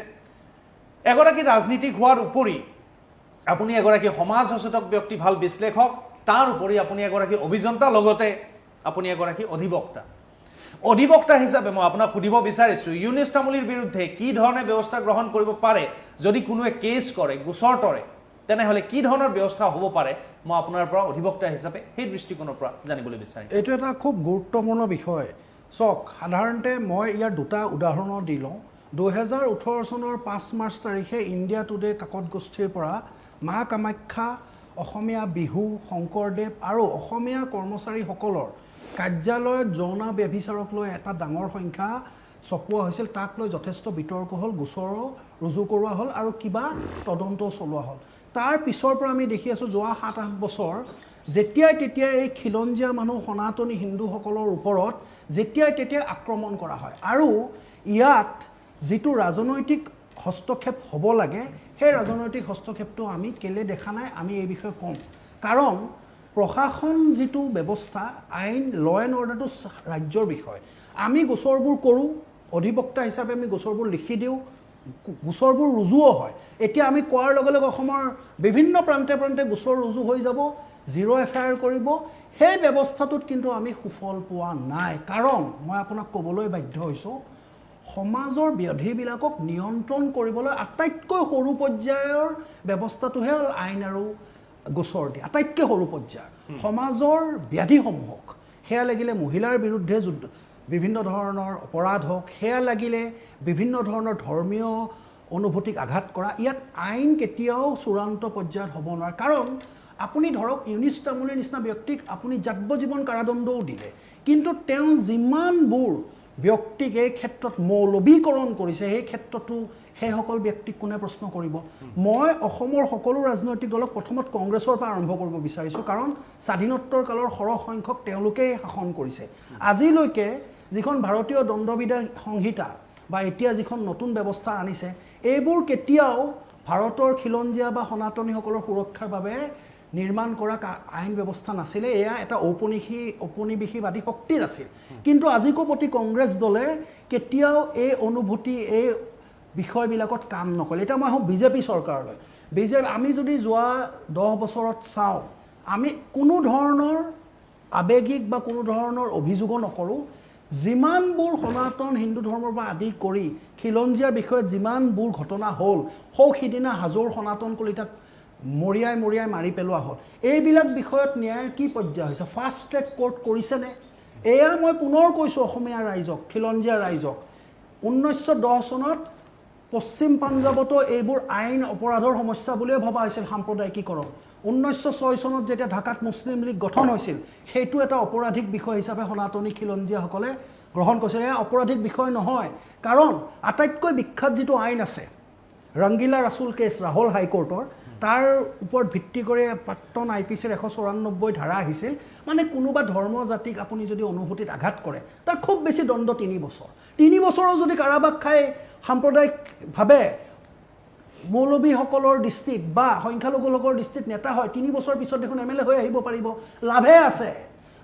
এগৰাকী ৰাজনীতিক হোৱাৰ উপৰি আপুনি এগৰাকী সমাজ সচেতক ব্যক্তি ভাল বিশ্লেষক তাৰ উপৰি আপুনি এগৰাকী অভিযন্তা লগতে আপুনি এগৰাকী অধিবক্তা হিচাপে মই আপোনাক সুধিব বিচাৰিছোঁ ঊনৈছ তামুলীৰ বিৰুদ্ধে কি ধৰণে ব্যৱস্থা গ্ৰহণ কৰিব পাৰে যদি কোনোৱে কেছ কৰে গোচৰ তৰে তেনেহ'লে কি ধৰণৰ ব্যৱস্থা হ'ব পাৰে মই আপোনাৰ পৰা অধিবক্তা হিচাপে সেই দৃষ্টিকোণৰ পৰা জানিবলৈ বিচাৰিম এইটো এটা খুব গুৰুত্বপূৰ্ণ বিষয় চাওক সাধাৰণতে মই ইয়াৰ দুটা উদাহৰণ দি লওঁ 2018 চনৰ 5 মাৰ্চ তাৰিখে ইণ্ডিয়া টুডে কাকত গোষ্ঠীৰ পৰা মা কামাখ্যা অসমীয়া বিহু শংকৰদেৱ আৰু অসমীয়া কৰ্মচাৰীসকলৰ কাৰ্যালয়ত যৌন ব্যভিচাৰক লৈ এটা ডাঙৰ সংখ্যা ছপোৱা হৈছিল তাক লৈ যথেষ্ট বিতৰ্ক হ'ল গোচৰো ৰুজু কৰোৱা হ'ল আৰু কিবা তদন্ত চলোৱা হ'ল তাৰ পিছৰ পৰা আমি দেখি আছোঁ যোৱা 7-8 বছৰ যেতিয়াই তেতিয়াই এই খিলঞ্জীয়া মানুহ সনাতনী হিন্দুসকলৰ ওপৰত যেতিয়াই তেতিয়াই আক্ৰমণ কৰা হয় আৰু ইয়াত যিটো ৰাজনৈতিক হস্তক্ষেপ হ'ব লাগে সেই ৰাজনৈতিক হস্তক্ষেপটো আমি কেলে দেখা নাই আমি এই বিষয়ে কম কাৰণ প্ৰশাসন যিটো ব্যৱস্থা আইন ল এণ্ড অৰ্ডাৰটো ৰাজ্যৰ বিষয় আমি গোচৰবোৰ কৰোঁ অধিবক্তা হিচাপে আমি গোচৰবোৰ লিখি দিওঁ গোচৰবোৰ ৰুজুও হয় এতিয়া আমি কোৱাৰ লগে লগে অসমৰ বিভিন্ন প্ৰান্তে প্ৰান্তে গোচৰ ৰুজু হৈ যাব জিৰ' এফআইআৰ কৰিব সেই ব্যৱস্থাটোত কিন্তু আমি সুফল পোৱা নাই কাৰণ মই আপোনাক ক'বলৈ বাধ্য হৈছোঁ সমাজৰ ব্যাধিবিলাকক নিয়ন্ত্ৰণ কৰিবলৈ আটাইতকৈ সৰু পৰ্যায়ৰ ব্যৱস্থাটোহে হ'ল আইন আৰু গোচৰ দিয়া আটাইতকৈ সৰু পৰ্যায় সমাজৰ ব্যাধিসমূহক সেয়া লাগিলে মহিলাৰ বিৰুদ্ধে বিভিন্ন ধৰণৰ অপৰাধ হওক সেয়া লাগিলে বিভিন্ন ধৰণৰ ধৰ্মীয় অনুভূতিক আঘাত কৰা ইয়াত আইন কেতিয়াও চূড়ান্ত পৰ্যায়ত হ'ব নোৱাৰে কাৰণ আপুনি ধৰক ইউনিছ তামুলীৰ নিচিনা ব্যক্তিক আপুনি যাৱজ্জীৱন কাৰাদণ্ডও দিলে কিন্তু তেওঁ যিমানবোৰ ব্যক্তিক এই ক্ষেত্ৰত মৌলবীকৰণ কৰিছে সেই ক্ষেত্ৰতো সেইসকল ব্যক্তিক কোনে প্ৰশ্ন কৰিব মই অসমৰ সকলো ৰাজনৈতিক দলক প্ৰথমত কংগ্ৰেছৰ পৰা আৰম্ভ কৰিব বিচাৰিছোঁ কাৰণ স্বাধীনোত্তৰ কালৰ সৰহ সংখ্যক তেওঁলোকেই শাসন কৰিছে আজিলৈকে যিখন ভাৰতীয় দণ্ডবিধি সংহিতা বা এতিয়া যিখন নতুন ব্যৱস্থা আনিছে এইবোৰ কেতিয়াও ভাৰতৰ খিলঞ্জীয়া বা সনাতনীসকলৰ সুৰক্ষাৰ বাবে নিৰ্মাণ কৰা আইন ব্যৱস্থা নাছিলে এয়া এটা ঔপনিবেশিকবাদী শক্তিৰ আছিল কিন্তু আজিকো প্ৰতি কংগ্ৰেছ দলে কেতিয়াও এই অনুভূতি এই বিষয়বিলাকত কাম নকৰে এটা মই বিজেপি চৰকাৰলৈ আমি যদি যোৱা 10 বছৰত চাওঁ আমি কোনো ধৰণৰ আবেগিক বা কোনো ধৰণৰ অভিযোগো নকৰোঁ যিমানবোৰ সনাতন হিন্দু ধৰ্মৰ পৰা আদি কৰি খিলঞ্জীয়াৰ বিষয়ত যিমানবোৰ ঘটনা হ'ল সিদিনা হাজোৰ সনাতন কলিতাক মৰিয়াই মাৰি পেলোৱা হ'ল এইবিলাক বিষয়ত ন্যায়ৰ কি পৰ্যায় হৈছে ফাষ্ট ট্ৰেক কোৰ্ট কৰিছেনে এয়া মই পুনৰ কৈছোঁ অসমীয়া ৰাইজক খিলঞ্জীয়া ৰাইজক 1910 চনত পশ্চিম পাঞ্জাবতো এইবোৰ আইন অপৰাধৰ সমস্যা বুলিয়ে ভবা হৈছিল সাম্প্ৰদায়িকীকৰণ 1906 চনত যেতিয়া ঢাকাত মুছলিম লীগ গঠন হৈছিল সেইটো এটা অপৰাধিক বিষয় হিচাপে সনাতনী খিলঞ্জীয়াসকলে গ্ৰহণ কৰিছিল এয়া অপৰাধিক বিষয় নহয় কাৰণ আটাইতকৈ বিখ্যাত যিটো আইন আছে ৰংগিলা ৰাছুল কেছ ৰাহুল হাইকোৰ্টৰ তাৰ ওপৰত ভিত্তি কৰি প্ৰাক্তন IPCৰ 194 ধাৰা আহিছিল মানে কোনোবা ধৰ্ম জাতিক আপুনি যদি অনুভূতিত আঘাত কৰে তাৰ খুব বেছি দণ্ড 3 বছৰ 3 বছৰৰ যদি কাৰাবাস খাই সাম্প্ৰদায়িকভাৱে মৌলবীসকলৰ দৃষ্টিত বা সংখ্যালঘুসকলৰ দৃষ্টিত নেতা হয় 3 বছৰ পিছত দেখোন MLA হৈ আহিব পাৰিব লাভে আছে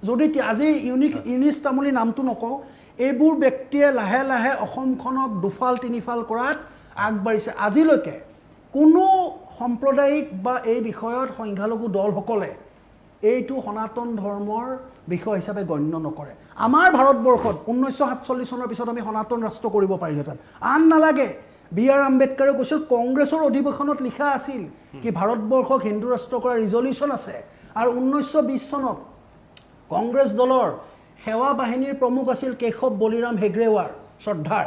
যদি আজি ইউনিছ তামুলী নামটো নকওঁ এইবোৰ ব্যক্তিয়ে লাহে লাহে অসমখনক দুফাল তিনিফাল কৰাত আগবাঢ়িছে আজিলৈকে কোনো সাম্প্ৰদায়িক বা এই বিষয়ত সংখ্যালঘু দলসকলে এইটো সনাতন ধৰ্মৰ বিষয় হিচাপে গণ্য নকৰে আমাৰ ভাৰতবৰ্ষত 1947 চনৰ পিছত আমি সনাতন ৰাষ্ট্ৰ কৰিব পাৰিলোহেঁতেন আন নালাগে BR আম্বেদকাৰে কৈছিল কংগ্ৰেছৰ অধিৱেশনত লিখা আছিল কি ভাৰতবৰ্ষক হিন্দু ৰাষ্ট্ৰ কৰাৰ ৰিজলিউশ্যন আছে আৰু 1920 চনত কংগ্ৰেছ দলৰ সেৱা বাহিনীৰ প্ৰমুখ আছিল কেশৱ বলিৰাম হেগড়েৱাৰ শ্ৰদ্ধাৰ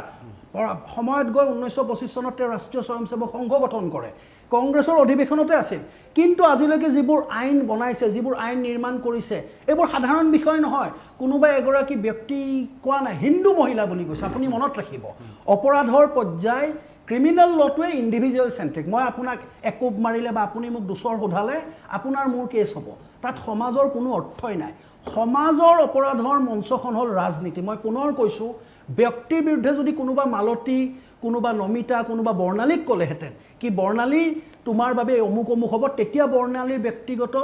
সময়ত গৈ 1925 চনত তেওঁ ৰাষ্ট্ৰীয় স্বয়ংসেৱক সংঘ গঠন কৰে কংগ্ৰেছৰ অধিৱেশনতে আছিল কিন্তু আজিলৈকে যিবোৰ আইন বনাইছে যিবোৰ আইন নিৰ্মাণ কৰিছে এইবোৰ সাধাৰণ বিষয় নহয় কোনোবা এগৰাকী ব্যক্তি কোৱা নাই হিন্দু মহিলা বুলি কৈছে আপুনি মনত ৰাখিব অপৰাধৰ পৰ্যায় ক্ৰিমিনেল লটোৱে ইণ্ডিভিজুৱেল চেণ্ট্ৰিক মই আপোনাক একোপ মাৰিলে বা আপুনি মোক দোষৰ সোধালে আপোনাৰ মোৰ কেছ হ'ব তাত সমাজৰ কোনো অৰ্থই নাই সমাজৰ অপৰাধৰ মঞ্চখন হ'ল ৰাজনীতি মই পুনৰ কৈছোঁ ব্যক্তিৰ বিৰুদ্ধে যদি কোনোবা মালতী কোনোবা নমিতা কোনোবা বৰ্ণালীক ক'লেহেঁতেন কি বৰ্ণালী তোমাৰ বাবে অমুক হ'ব তেতিয়া বৰ্ণালীৰ ব্যক্তিগত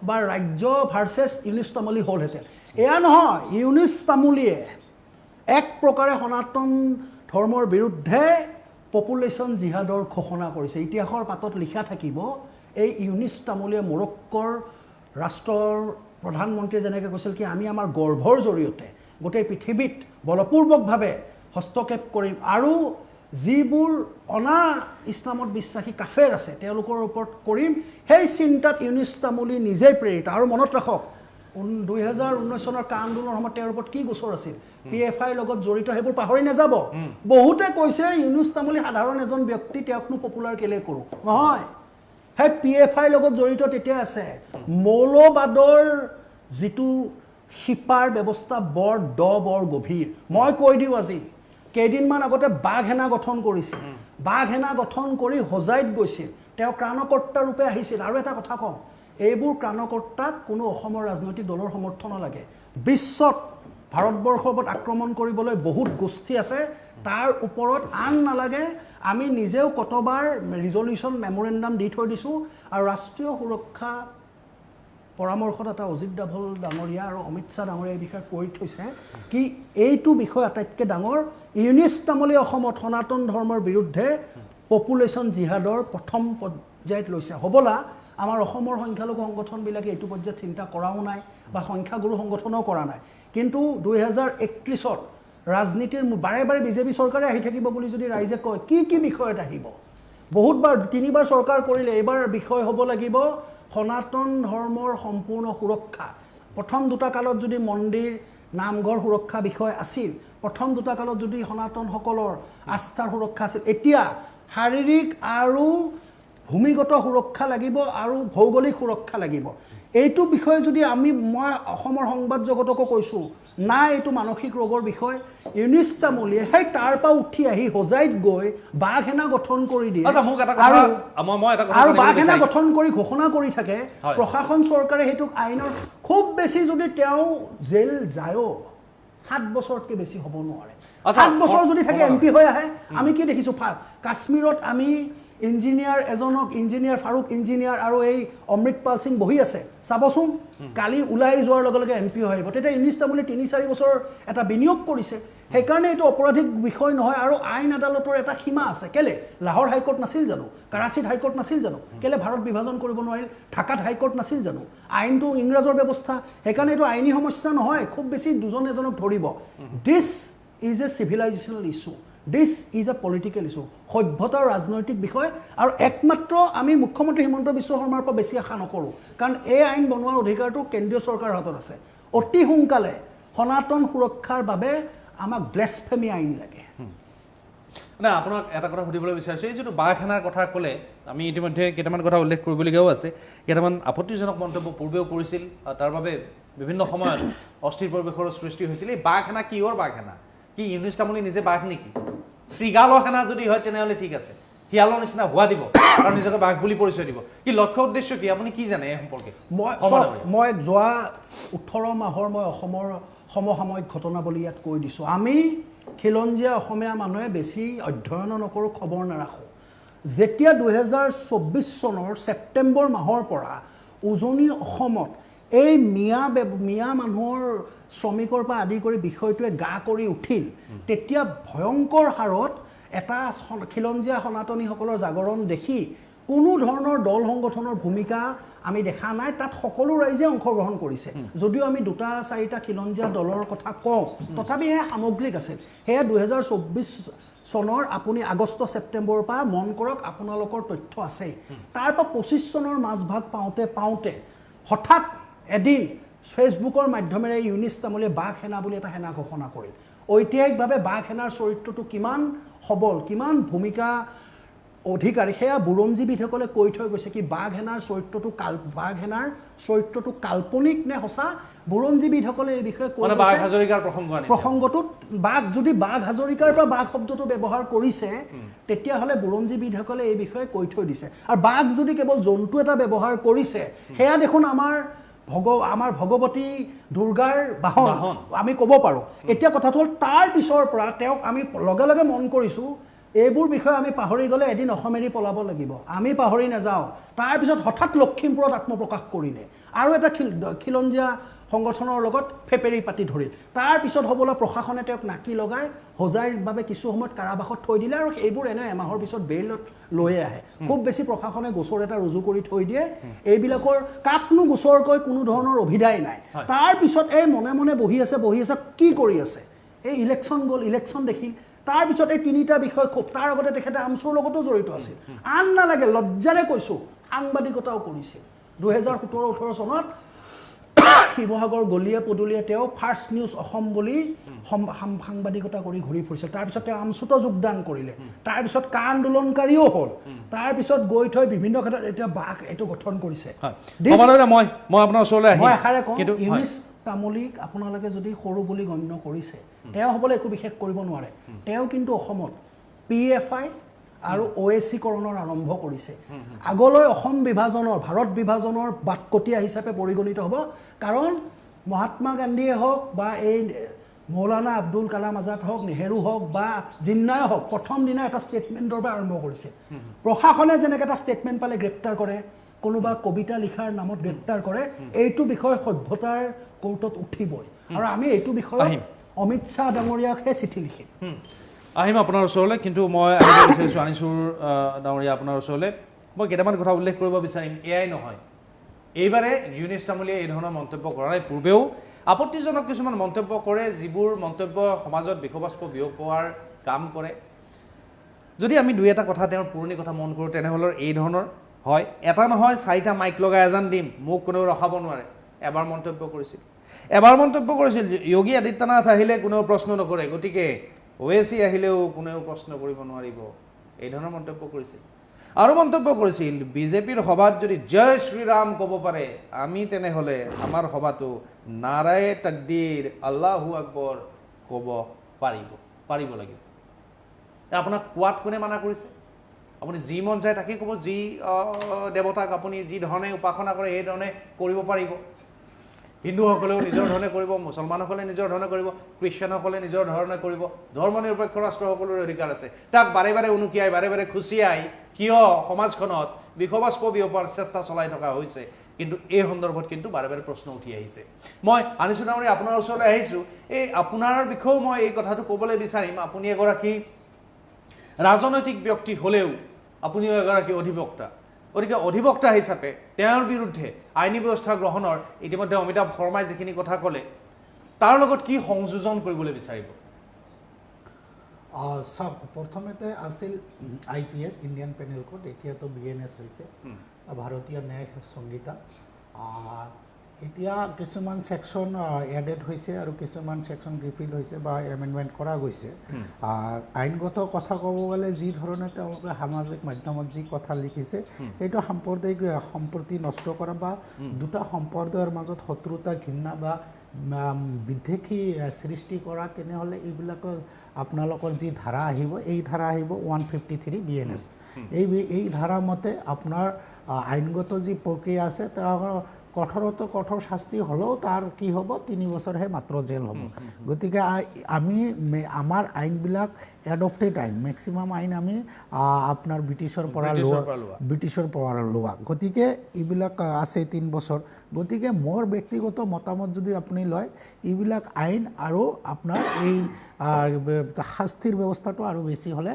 বা ৰাজ্য ভাৰ্চেছ ইউনিছ তামুলী হ'লহেঁতেন এয়া নহয় ইউনিছ তামুলীয়ে এক প্ৰকাৰে সনাতন ধৰ্মৰ বিৰুদ্ধে পপুলেশ্যন জিহাদৰ ঘোষণা কৰিছে ইতিহাসৰ পাতত লিখা থাকিব এই ইউনিছ তামুলীয়ে মৰক্কৰ ৰাষ্ট্ৰৰ প্ৰধানমন্ত্ৰীয়ে যেনেকৈ কৈছিল কি আমি আমাৰ গৰ্ভৰ জৰিয়তে গোটেই পৃথিৱীত বলপূৰ্বকভাৱে হস্তক্ষেপ কৰিম আৰু যিবোৰ অনা ইছলামত বিশ্বাসী কাফেৰ আছে তেওঁলোকৰ ওপৰত কৰিম সেই চিন্তাত ইউনিছ তামুলী নিজেই প্ৰেৰিত আৰু মনত ৰাখক 2019 চনৰ কা আন্দোলনৰ সময়ত তেওঁৰ ওপৰত কি গোচৰ আছিল PFIৰ লগত জড়িত সেইবোৰ পাহৰি নাযাব বহুতে কৈছে ইউনুছ তামুলী সাধাৰণ এজন ব্যক্তি তেওঁকনো পপুলাৰ কেলে কৰোঁ নহয় সেই PFIৰ লগত জড়িত তেতিয়া আছে মৌলবাদৰ যিটো শিপাৰ ব্যৱস্থা বৰ বৰ গভীৰ মই কৈ দিওঁ আজি কেইদিনমান আগতে বাঘ সেনা গঠন কৰিছিল বাঘ সেনা গঠন কৰি হোজাইত গৈছিল তেওঁ ত্ৰাণকৰ্তা ৰূপে আহিছিল আৰু এটা কথা কওঁ এইবোৰ ত্ৰাণকৰ্তাক কোনো অসমৰ ৰাজনৈতিক দলৰ সমৰ্থন লাগে বিশ্বত ভাৰতবৰ্ষৰ ওপৰত আক্ৰমণ কৰিবলৈ বহুত গোষ্ঠী আছে তাৰ ওপৰত আন নালাগে আমি নিজেও কতবাৰ ৰিজলিউশ্যন মেমৰেণ্ডাম দি থৈ দিছোঁ আৰু ৰাষ্ট্ৰীয় সুৰক্ষা পৰামৰ্শদাতা অজিত ডাভল ডাঙৰীয়া আৰু অমিত শ্বাহ ডাঙৰীয়া এই বিষয়ে কৈ থৈছে কি এইটো বিষয় আটাইতকৈ ডাঙৰ ইউনুছ তামুলী অসমত সনাতন ধৰ্মৰ বিৰুদ্ধে পপুলেশ্যন জিহাদৰ প্ৰথম পৰ্যায়ত লৈছে হ'বলা আমাৰ অসমৰ সংখ্যালঘু সংগঠনবিলাকে এইটো পৰ্যায়ত চিন্তা কৰাও নাই বা সংখ্যাগুৰু সংগঠনেও কৰা নাই কিন্তু 2031ত ৰাজনীতিৰ বাৰে বাৰে বিজেপি চৰকাৰে আহি থাকিব বুলি যদি ৰাইজে কয় কি বিষয়ত আহিব বহুতবাৰ 3বাৰ চৰকাৰ কৰিলে এইবাৰ বিষয় হ'ব লাগিব সনাতন ধৰ্মৰ সম্পূৰ্ণ সুৰক্ষা প্ৰথম দুটা কালত যদি মন্দিৰ নামঘৰ সুৰক্ষা বিষয় আছিল প্ৰথম দুটা কালত যদি সনাতনসকলৰ আস্থাৰ সুৰক্ষা আছিল এতিয়া শাৰীৰিক আৰু ভূমিগত সুৰক্ষা লাগিব আৰু ভৌগোলিক সুৰক্ষা লাগিব এইটো বিষয়ে যদি মই অসমৰ সংবাদ জগতকো কৈছোঁ নাই এইটো মানসিক ৰোগৰ বিষয় ইউনুছ তামুলীয়ে সেই তাৰ পৰা উঠি আহি হোজাইত গৈ বাঘ সেনা গঠন কৰি দিয়ে আৰু বাঘ সেনা গঠন কৰি ঘোষণা কৰি থাকে প্ৰশাসন চৰকাৰে সেইটোক আইনৰ খুব বেছি যদি তেওঁ জেল যায়ও 7 বছৰতকৈ বেছি হ'ব নোৱাৰে 7 বছৰ যদি থাকে MP হৈ আহে আমি কি দেখিছোঁ কাশ্মীৰত আমি ইঞ্জিনিয়াৰ ফাৰুক ইঞ্জিনিয়াৰ আৰু এই অমৃতপাল সিং বহি আছে চাবচোন কালি ওলাই যোৱাৰ লগে লগে MP হৈ আহিব তেতিয়া ইউনুছ তামুলী 3-4 বছৰ এটা বিনিয়োগ কৰিছে সেইকাৰণে এইটো অপৰাধিক বিষয় নহয় আৰু আইন আদালতৰ এটা সীমা আছে কেলে লাহোৰ হাইকোৰ্ট নাছিল জানো কৰাচীত হাইকোৰ্ট নাছিল জানো কেলে ভাৰত বিভাজন কৰিব নোৱাৰিল ঢাকাত হাইকোৰ্ট নাছিল জানো আইনটো ইংৰাজৰ ব্যৱস্থা সেইকাৰণে এইটো আইনী সমস্যা নহয় খুব বেছি দুজন এজনক ধৰিব this is a civilizational issue this is a political issue সভ্যতাৰ ৰাজনৈতিক বিষয় আৰু একমাত্ৰ আমি মুখ্যমন্ত্ৰী হিমন্ত বিশ্ব শৰ্মাৰ পৰা বেছি আশা নকৰোঁ কাৰণ এই আইন বনোৱাৰ অধিকাৰটো কেন্দ্ৰীয় চৰকাৰৰ হাতত আছে অতি সোনকালে সনাতন সুৰক্ষাৰ বাবে আমাক ব্লেছফেমি আইন লাগে না আপোনাক এটা কথা সুধিবলৈ বিচাৰিছোঁ এই যিটো বাঘ সেনাৰ কথা ক'লে আমি ইতিমধ্যে কেইটামান কথা উল্লেখ কৰিবলগীয়াও আছে কেইটামান আপত্তিজনক মন্তব্য পূৰ্বেও কৰিছিল তাৰ বাবে বিভিন্ন সময়ত অস্থিৰ পৰিৱেশৰ সৃষ্টি হৈছিল এই বাঘ সেনা কিহৰ বাঘ সেনা কি ইউনুছ তামুলী নিজে বাঘ নেকি শ্ৰীগালৰ সেনা যদি হয় তেনেহ'লে ঠিক আছে শিয়ালৰ নিচিনা হোৱা দিব আৰু নিজকে বাঘ বুলি পৰিচয় দিব কি লক্ষ্য উদ্দেশ্য কি আপুনি কি জানে এই সম্পৰ্কে মই যোৱা 18 মাহৰ মই অসমৰ সমসাময়িক ঘটনাৱলী ইয়াত কৈ দিছোঁ আমি খিলঞ্জীয়া অসমীয়া মানুহে বেছি অধ্যয়ন নকৰোঁ খবৰ নাৰাখোঁ যেতিয়া 2024 চনৰ ছেপ্টেম্বৰ মাহৰ পৰা উজনি অসমত এই মিয়া মানুহৰ শ্ৰমিকৰ পৰা আদি কৰি বিষয়টোৱে গা কৰি উঠিল তেতিয়া ভয়ংকৰ হাৰত এটা খিলঞ্জীয়া সনাতনীসকলৰ জাগৰণ দেখি কোনো ধৰণৰ দল সংগঠনৰ ভূমিকা আমি দেখা নাই তাত সকলো ৰাইজে অংশগ্ৰহণ কৰিছে যদিও আমি 2-4টা খিলঞ্জীয়া দলৰ কথা কওঁ তথাপি এয়া সামগ্ৰিক আছিল সেয়া 2024 চনৰ আপুনি আগষ্ট ছেপ্টেম্বৰৰ পৰা মন কৰক আপোনালোকৰ তথ্য আছে তাৰ পৰা 25 চনৰ মাজভাগ পাওঁতে হঠাৎ এদিন ফেচবুকৰ মাধ্যমেৰে ইউনুছ তামুলীয়ে বাঘ সেনা বুলি এটা সেনা ঘোষণা কৰিল ঐতিহাসিকভাৱে বাঘ সেনাৰ চৰিত্ৰটো কিমান সবল কিমান ভূমিকা অধিকাৰী সেয়া বুৰঞ্জীবিদসকলে কৈ থৈ গৈছে কি বাঘ সেনাৰ চৰিত্ৰটো কাল্পনিক নে সঁচা বুৰঞ্জীবিদসকলে এই বিষয়ে কৈ বাঘ হাজৰিকাৰ প্ৰসংগটোত যদি বাঘ হাজৰিকাৰ পৰা বাঘ শব্দটো ব্যৱহাৰ কৰিছে তেতিয়াহ'লে বুৰঞ্জীবিদসকলে এই বিষয়ে কৈ থৈ দিছে আৰু বাঘ যদি কেৱল জন্তু এটা ব্যৱহাৰ কৰিছে সেয়া দেখোন আমাৰ ভগৱতী দুৰ্গাৰ বাহন আমি ক'ব পাৰোঁ এতিয়া কথাটো হ'ল তাৰ পিছৰ পৰা তেওঁক আমি লগে লগে মন কৰিছোঁ এইবোৰ বিষয়ে আমি পাহৰি গ'লে এদিন অসম এৰি পলাব লাগিব আমি পাহৰি নাযাওঁ তাৰপিছত হঠাৎ লখিমপুৰত আত্মপ্ৰকাশ কৰিলে আৰু এটা খিলঞ্জীয়া সংগঠনৰ লগত ফেপেৰি পাতি ধৰিল তাৰপিছত হ'বলৈ প্ৰশাসনে তেওঁক নাকি লগাই হোজাইৰ বাবে কিছু সময়ত কাৰাবাসত থৈ দিলে আৰু এইবোৰ এনে এমাহৰ পিছত বেইলত লৈ আহে খুব বেছি প্ৰশাসনে গোচৰ এটা ৰুজু কৰি থৈ দিয়ে এইবিলাকৰ কাকনো গোচৰ কৈ কোনো ধৰণৰ অভিধাই নাই তাৰপিছত এই মনে মনে বহি আছে কি কৰি আছে এই ইলেকশ্যন গ'ল ইলেকশ্যন দেখিল তাৰপিছত এই 3টা বিষয় খুব তাৰ আগতে তেখেতে আমচুৰ লগতো জড়িত আছিল আন নালাগে লজ্জাৰে কৈছোঁ সাংবাদিকতাও কৰিছিল 2017-18 চনত শিৱসাগৰ গলিয়ে পদূলিয়ে তেওঁ ফাৰ্ষ্ট নিউজ অসম বুলি সাংবাদিকতা কৰি ঘূৰি ফুৰিছিল তাৰপিছত তেওঁ আমচুত যোগদান কৰিলে তাৰপিছত কা আন্দোলনকাৰীও হ'ল তাৰপিছত গৈ থৈ বিভিন্ন ক্ষেত্ৰত এতিয়া বাক এইটো গঠন কৰিছে মই আপোনাৰ ওচৰলৈ মই এষাৰে কওঁ ইউনিছ তামুলীক আপোনালোকে যদি সৰু বুলি গণ্য কৰিছে তেওঁ হ'বলৈ একো বিশেষ কৰিব নোৱাৰে তেওঁ কিন্তু অসমত PFI আৰু OAC কৰণৰ আৰম্ভ কৰিছে আগলৈ অসম বিভাজনৰ ভাৰত বিভাজনৰ বাটকটীয়া হিচাপে পৰিগণিত হ'ব কাৰণ মহাত্মা গান্ধীয়ে হওক বা এই মৌলানা আব্দুল কালাম আজাদ হওক নেহেৰু হওক বা জিন্নাই হওক প্ৰথম দিনা এটা ষ্টেটমেণ্টৰ পৰা আৰম্ভ কৰিছে প্ৰশাসনে যেনেকৈ এটা ষ্টেটমেণ্ট পালে গ্ৰেপ্তাৰ কৰে কোনোবা কবিতা লিখাৰ নামত গ্ৰেপ্তাৰ কৰে এইটো বিষয় সভ্যতাৰ কোৰ্টত উঠিবই আৰু আমি এইটো বিষয়ে অমিত শ্বাহ ডাঙৰীয়াকহে চিঠি লিখিম আহিম আপোনাৰ ওচৰলৈ কিন্তু মই আহিব বিচাৰিছোঁ আনিছুৰ ডাঙৰীয়া আপোনাৰ ওচৰলৈ মই কেইটামান কথা উল্লেখ কৰিব বিচাৰিম এয়াই নহয় এইবাৰে ইউনিছ তামুলীয়ে এই ধৰণৰ মন্তব্য কৰা নাই পূৰ্বেও আপত্তিজনক কিছুমান মন্তব্য কৰে যিবোৰ মন্তব্য সমাজত বিষবাস্প বিয়পোৱাৰ কাম কৰে যদি আমি দুই এটা কথা তেওঁৰ পুৰণি কথা মন কৰোঁ তেনেহ'লে এই ধৰণৰ হয় এটা নহয় 4টা মাইক লগাই এজান দিম মোক কোনেও ৰখাব নোৱাৰে এবাৰ মন্তব্য কৰিছিল যোগী আদিত্যনাথ আহিলে কোনেও প্ৰশ্ন নকৰে গতিকে OAC আহিলেও কোনেও প্ৰশ্ন কৰিব নোৱাৰিব এই ধৰণৰ মন্তব্য কৰিছিল আৰু মন্তব্য কৰিছিল বিজেপিৰ সভাত যদি জয় শ্ৰীৰাম ক'ব পাৰে আমি তেনেহ'লে আমাৰ সভাটো নাৰায়ে তাকদীৰ আল্লাহু আকবৰ ক'ব পাৰিব লাগিব আপোনাক কোৱাত কোনে মানা কৰিছে আপুনি যি মন যায় তাকে ক'ব যি দেৱতাক আপুনি যি ধৰণে উপাসনা কৰে সেই ধৰণে কৰিব পাৰিব হিন্দুসকলেও নিজৰ ধৰণে কৰিব মুছলমানসকলে নিজৰ ধৰণে কৰিব খ্ৰীষ্টানসকলে নিজৰ ধৰণে কৰিব ধৰ্ম নিৰপেক্ষ ৰাষ্ট্ৰসকলৰ অধিকাৰ আছে তাক বাৰে বাৰে উনুকিয়াই বাৰে বাৰে খুচিয়াই কিয় সমাজখনত বিষবাস্প বিয়পোৱাৰ চেষ্টা চলাই থকা হৈছে কিন্তু এই সন্দৰ্ভত কিন্তু বাৰে বাৰে প্ৰশ্ন উঠি আহিছে মই আনিছুৰ ডাঙৰীয়া আপোনাৰ ওচৰলৈ আহিছোঁ এই আপোনাৰ বিষয়েও মই এই কথাটো ক'বলৈ বিচাৰিম আপুনি এগৰাকী ৰাজনৈতিক ব্যক্তি হ'লেও আপুনিও এগৰাকী অধিবক্তা গতিকে অধিবক্তা হিচাপে তেওঁৰ বিৰুদ্ধে আইনী ব্যৱস্থা গ্ৰহণৰ ইতিমধ্যে অমিতাভ শৰ্মাই যিখিনি কথা ক'লে তাৰ লগত কি সংযোজন কৰিবলৈ বিচাৰিব চাওক প্ৰথমতে আছিল IPS ইণ্ডিয়ান পেনেল কোড এতিয়াতো BNS হৈছে ভাৰতীয় ন্যায় সংহিতা এতিয়া কিছুমান সেকশন এডেড হৈছে আৰু কিছুমান সেকশন ৰিপিল হৈছে বা এমেণ্ডমেণ্ট কৰা গৈছে আইনগত কথা ক'ব গ'লে যি ধৰণে তেওঁলোকে সামাজিক মাধ্যমত যি কথা লিখিছে এইটো সাম্প্ৰদায়িক সম্প্ৰীতি নষ্ট কৰা বা দুটা সম্প্ৰদায়ৰ মাজত শত্ৰুতা ঘৃণা বা বিদ্বেষী সৃষ্টি কৰা তেনেহ'লে এইবিলাকৰ আপোনালোকৰ যি ধাৰা আহিব এই ধাৰা আহিব 153 BNS এই ধাৰা মতে আপোনাৰ আইনগত যি প্ৰক্ৰিয়া আছে তাৰ কঠোৰতো কঠোৰ শাস্তি হ'লেও তাৰ কি হ'ব 3 বছৰহে মাত্ৰ জেল হ'ব গতিকে আমি আমাৰ আইনবিলাক এডপ্টেড আইন মেক্সিমাম আইন আমি আপোনাৰ ব্ৰিটিছৰ পৰা লোৱা গতিকে এইবিলাক আছে 3 বছৰ গতিকে মোৰ ব্যক্তিগত মতামত যদি আপুনি লয় এইবিলাক আইন আৰু আপোনাৰ এই শাস্তিৰ ব্যৱস্থাটো আৰু বেছি হ'লে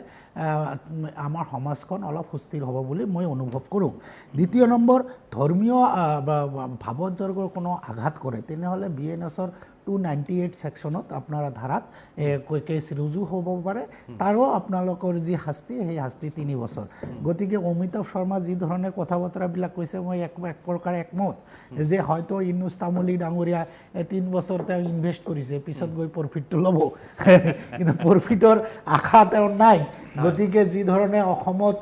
আমাৰ সমাজখন অলপ সুস্থিৰ হ'ব বুলি মই অনুভৱ কৰোঁ দ্বিতীয় নম্বৰ ধৰ্মীয় ভাৱজৰ্গৰ কোনো আঘাত কৰে তেনেহ'লে BNSৰ 298 সেকশনত আপোনাৰ ধাৰাত কেছ ৰুজু হ'ব পাৰে তাৰো আপোনালোকৰ যি শাস্তি সেই শাস্তি 3 বছৰ গতিকে অমিতাভ শৰ্মা যি ধৰণে কথা বতৰাবিলাক কৈছে মই এক প্ৰকাৰ একমত যে হয়তো ইউনুছ তামুলী ডাঙৰীয়া 3 বছৰ তেওঁ ইনভেষ্ট কৰিছে পিছত গৈ প্ৰফিটটো ল'ব কিন্তু প্ৰফিটৰ আশা তেওঁ নাই গতিকে যি ধৰণে অসমৰ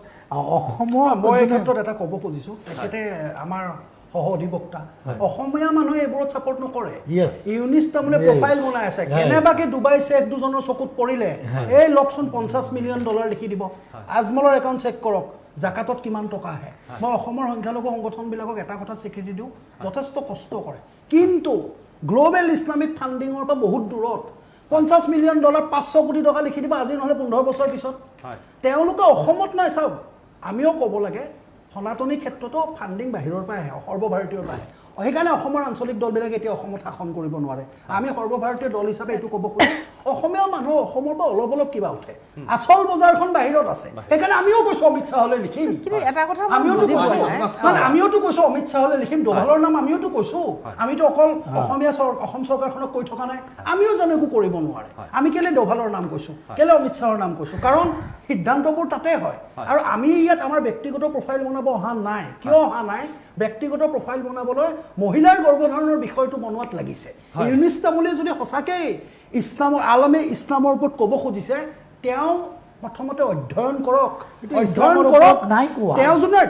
মই এই ক্ষেত্ৰত এটা ক'ব খুজিছোঁ তেখেতে আমাৰ সহ অধিবক্তা অসমীয়া মানুহে এইবোৰত ছাপোৰ্ট নকৰে ইউনিছ তামুলীয়ে প্ৰফাইল বনাই আছে কেনেবাকে ডুবাই চেক দুজনৰ চকুত পৰিলে এই লকচোন $50 মিলিয়ন লিখি দিব আজমলৰ একাউণ্ট চেক কৰক জাকাতত কিমান টকা আহে মই অসমৰ সংখ্যালঘু সংগঠনবিলাকক এটা কথা স্বীকৃতি দিওঁ যথেষ্ট কষ্ট কৰে কিন্তু গ্ল'বেল ইছলামিক ফাণ্ডিঙৰ পৰা বহুত দূৰত $50 মিলিয়ন 500 কোটি টকা লিখি দিব আজি নহ'লে 15 বছৰ পিছত তেওঁলোকে অসমত নাই চাওক আমিও ক'ব লাগে সনাতনী ক্ষেত্ৰতো ফাণ্ডিং বাহিৰৰ পৰা আহে সৰ্বভাৰতীয়ৰ পৰা আহে সেইকাৰণে অসমৰ আঞ্চলিক দলবিলাকে এতিয়া অসমত শাসন কৰিব নোৱাৰে আমি সৰ্বভাৰতীয় দল হিচাপে এইটো ক'ব খোজোঁ অসমীয়া মানুহ অসমৰ পৰা অলপ অলপ কিবা উঠে আচল বজাৰখন বাহিৰত আছে সেইকাৰণে আমিও কৈছোঁ অমিত শ্বাহলৈ লিখিম আমিওতো কৈছোঁ অমিত শ্বাহলৈ লিখিম ডোভালৰ নাম আমিওতো কৈছোঁ আমিতো অকল অসম চৰকাৰখনক কৈ থকা নাই আমিও জানো একো কৰিব নোৱাৰে আমি কেলে ডোভালৰ নাম কৈছোঁ কেলে অমিত শ্বাহৰ নাম কৈছোঁ কাৰণ সিদ্ধান্তবোৰ তাতে হয় আৰু আমি ইয়াত আমাৰ ব্যক্তিগত প্ৰফাইল বনাব অহা নাই কিয় অহা নাই ব্যক্তিগত প্ৰফাইল বনাবলৈ মহিলাৰ গৰ্ভধাৰণৰ বিষয়টো বনোৱাত লাগিছে ইউনিছ তামুলীয়ে যদি সঁচাকৈ আলমে ইছলামৰ ওপৰত ক'ব খুজিছে তেওঁ প্ৰথমতে অধ্যয়ন কৰক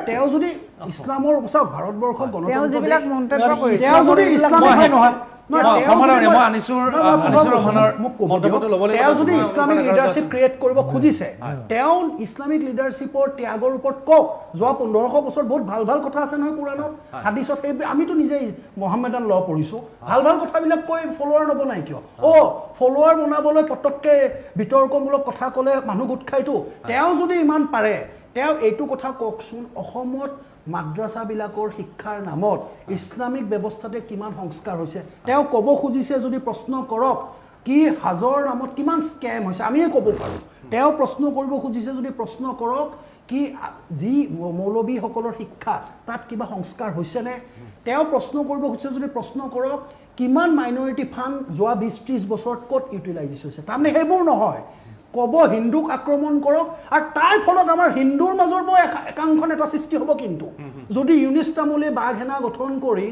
তেওঁ যদি ইছলামৰ চাওক ভাৰতবৰ্ষক গণতন্ত্ৰ তেওঁ যদি ইছলামিক নহয় যদি ইছলামিক লিডাৰশ্বিপ ক্ৰিয়েট কৰিব খুজিছে তেওঁ ইছলামিক লিডাৰশ্বিপৰ ত্যাগৰ ওপৰত কওক যোৱা 1500 বছৰ বহুত ভাল ভাল কথা আছে নহয় কোৰাণত হাদিছত সেই আমিতো নিজেই মোহাম্মেদান ল পঢ়িছোঁ ভাল ভাল কথাবিলাক কৈ ফলোৱাৰ নবনাই কিয় ফলোৱাৰ বনাবলৈ পটককৈ বিতৰ্কমূলক কথা ক'লে মানুহ গোট খাইতো তেওঁ যদি ইমান পাৰে তেওঁ এইটো কথা কওকচোন অসমত মাদ্ৰাছাবিলাকৰ শিক্ষাৰ নামত ইছলামিক ব্যৱস্থাতে কিমান সংস্কাৰ হৈছে তেওঁ ক'ব খুজিছে যদি প্ৰশ্ন কৰক কি হাজৰ নামত কিমান স্কেম হৈছে আমিয়ে ক'ব পাৰোঁ তেওঁ প্ৰশ্ন কৰিব খুজিছে যদি প্ৰশ্ন কৰক কি যি মৌলবীসকলৰ শিক্ষা তাত কিবা সংস্কাৰ হৈছেনে তেওঁ প্ৰশ্ন কৰিব খুজিছে যদি প্ৰশ্ন কৰক কিমান মাইনৰিটি ফাণ্ড যোৱা 20-30 বছৰত ক'ত ইউটিলাইজ হৈছে তাৰমানে সেইবোৰ নহয় ক'ব হিন্দুক আক্ৰমণ কৰক আৰু তাৰ ফলত আমাৰ হিন্দুৰ মাজৰ পৰা একাংশন এটা সৃষ্টি হ'ব কিন্তু যদি ইউনিছ তামুলীয়ে বাঘেনা গঠন কৰি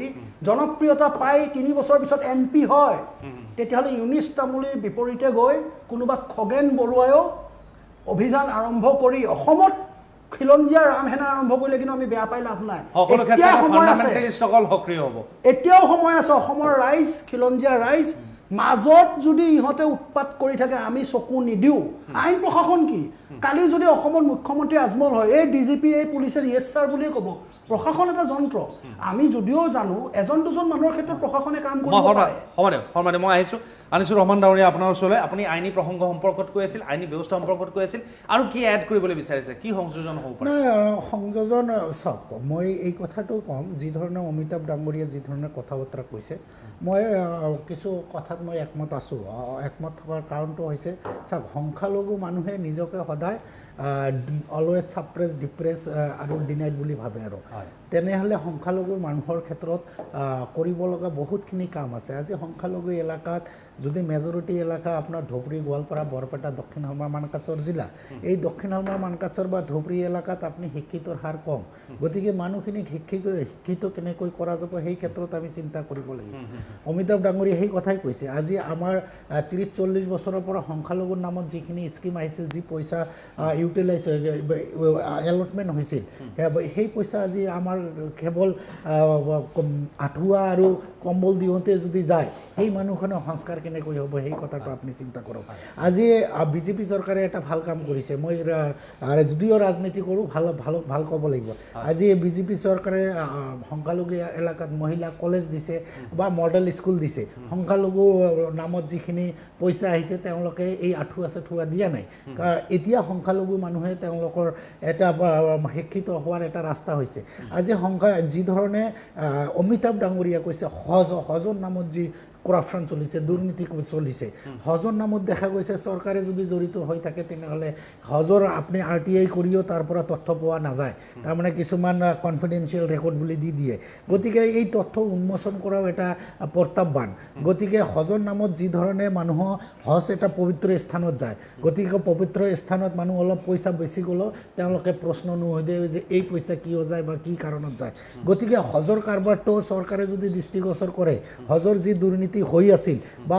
জনপ্ৰিয়তা পাই 3 বছৰ পিছত MP হয় তেতিয়াহ'লে ইউনিছ তামুলীৰ বিপৰীতে গৈ কোনোবা খগেন বৰুৱায়ো অভিযান আৰম্ভ কৰি অসমত খিলঞ্জীয়া ৰামহেনা আৰম্ভ কৰিলে কিন্তু আমি বেয়া পাই লাভ নাই এতিয়াও সময় আছে অসমৰ ৰাইজ খিলঞ্জীয়া ৰাইজ মাজত যদি ইহঁতে উৎপাত কৰি থাকে আমি চকু নিদিওঁ আইন প্ৰশাসন কি কালি যদি অসমৰ মুখ্যমন্ত্ৰী আজমল হয় এই DGP এই পুলিচে ইয়েছ ছাৰ বুলিয়ে ক'ব প্ৰশাসন এটা যন্ত্ৰ আমি যদিও জানো এজন দুজন মানুহৰ ক্ষেত্ৰত প্ৰশাসনে কাম কৰিব পাৰে মই আনিছোঁ ৰহমান ডাঙৰীয়া আপোনাৰ ওচৰলৈ আপুনি আইনী প্ৰসংগ সম্পৰ্কত কৈ আছিল আইনী ব্যৱস্থা সম্পৰ্কত কৈ আছিল আৰু কি এড কৰিবলৈ বিচাৰিছে কি সংযোজন হ'ব পাৰে সংযোজন চাওক মই এই কথাটো ক'ম যি ধৰণে অমিতাভ ডাঙৰীয়া যি ধৰণে কথা বতৰা কৈছে মই কিছু কথাত মই একমত আছোঁ একমত থকাৰ কাৰণটো হৈছে চাওক সংখ্যালঘু মানুহে নিজকে সদায় অলৱেজ ছাপ্ৰেছ ডিপ্ৰেছ আৰু ডিনাইড বুলি ভাবে আৰু তেনেহ'লে সংখ্যালঘু মানুহৰ ক্ষেত্ৰত কৰিব লগা বহুতখিনি কাম আছে আজি সংখ্যালঘু এলেকাত যদি মেজৰিটি এলেকা আপোনাৰ ধুবুৰী গোৱালপাৰা বৰপেটা দক্ষিণ হালমাৰ মানকাচৰ জিলা এই দক্ষিণ হালমাৰ মানকাচৰ বা ধুবুৰী এলেকাত আপুনি শিক্ষিতৰ হাৰ কম গতিকে মানুহখিনিক শিক্ষিত কেনেকৈ কৰা যাব সেই ক্ষেত্ৰত আমি চিন্তা কৰিব লাগিব অমিতাভ ডাঙৰীয়া সেই কথাই কৈছে আজি আমাৰ 30-40 বছৰৰ পৰা সংখ্যালঘুৰ নামত যিখিনি স্কিম আহিছিল যি পইচা ইউটিলাইজ এলটমেণ্ট হৈছিল সেই পইচা আজি আমাৰ কেৱল আঁঠুৱা আৰু কম্বল দিওঁতে যদি যায় সেই মানুহখনৰ সংস্কাৰ কেনেকৈ হ'ব সেই কথাটো আপুনি চিন্তা কৰক আজি বিজেপি চৰকাৰে এটা ভাল কাম কৰিছে মই যদিও ৰাজনীতি কৰোঁ ভাল ক'ব লাগিব আজি বিজেপি চৰকাৰে সংখ্যালঘু এলেকাত মহিলা কলেজ দিছে বা মডেল স্কুল দিছে সংখ্যালঘু নামত যিখিনি পইচা আহিছে তেওঁলোকে এই আঁঠুৱা দিয়া নাই কাৰণ এতিয়া সংখ্যালঘু মানুহে তেওঁলোকৰ এটা শিক্ষিত হোৱাৰ এটা ৰাস্তা হৈছে আজি যি ধৰণে অমিতাভ ডাঙৰীয়া কৈছে হজৰ নামত যি কৰাপশ্যন চলিছে দুৰ্নীতি চলিছে হজৰ নামত দেখা গৈছে চৰকাৰে যদি জড়িত হৈ থাকে তেনেহ'লে হজৰ আপুনি RTI কৰিও তাৰ পৰা তথ্য পোৱা নাযায় তাৰমানে কিছুমান কনফিডেন্সিয়েল ৰেকৰ্ড বুলি দিয়ে গতিকে এই তথ্য উন্মোচন কৰাও এটা প্ৰত্যাহ্বান গতিকে হজৰ নামত যি ধৰণে মানুহ হজ এটা পবিত্ৰ স্থানত যায় গতিকে পবিত্ৰ স্থানত মানুহ অলপ পইচা বেছি গ'লেও তেওঁলোকে প্ৰশ্ন নোসোধে যে এই পইচা কিয় যায় বা কি কাৰণত যায় গতিকে হজৰ কাৰবাৰটো চৰকাৰে যদি দৃষ্টিগোচৰ কৰে হজৰ যি দুৰ্নীতি হৈ আছিল বা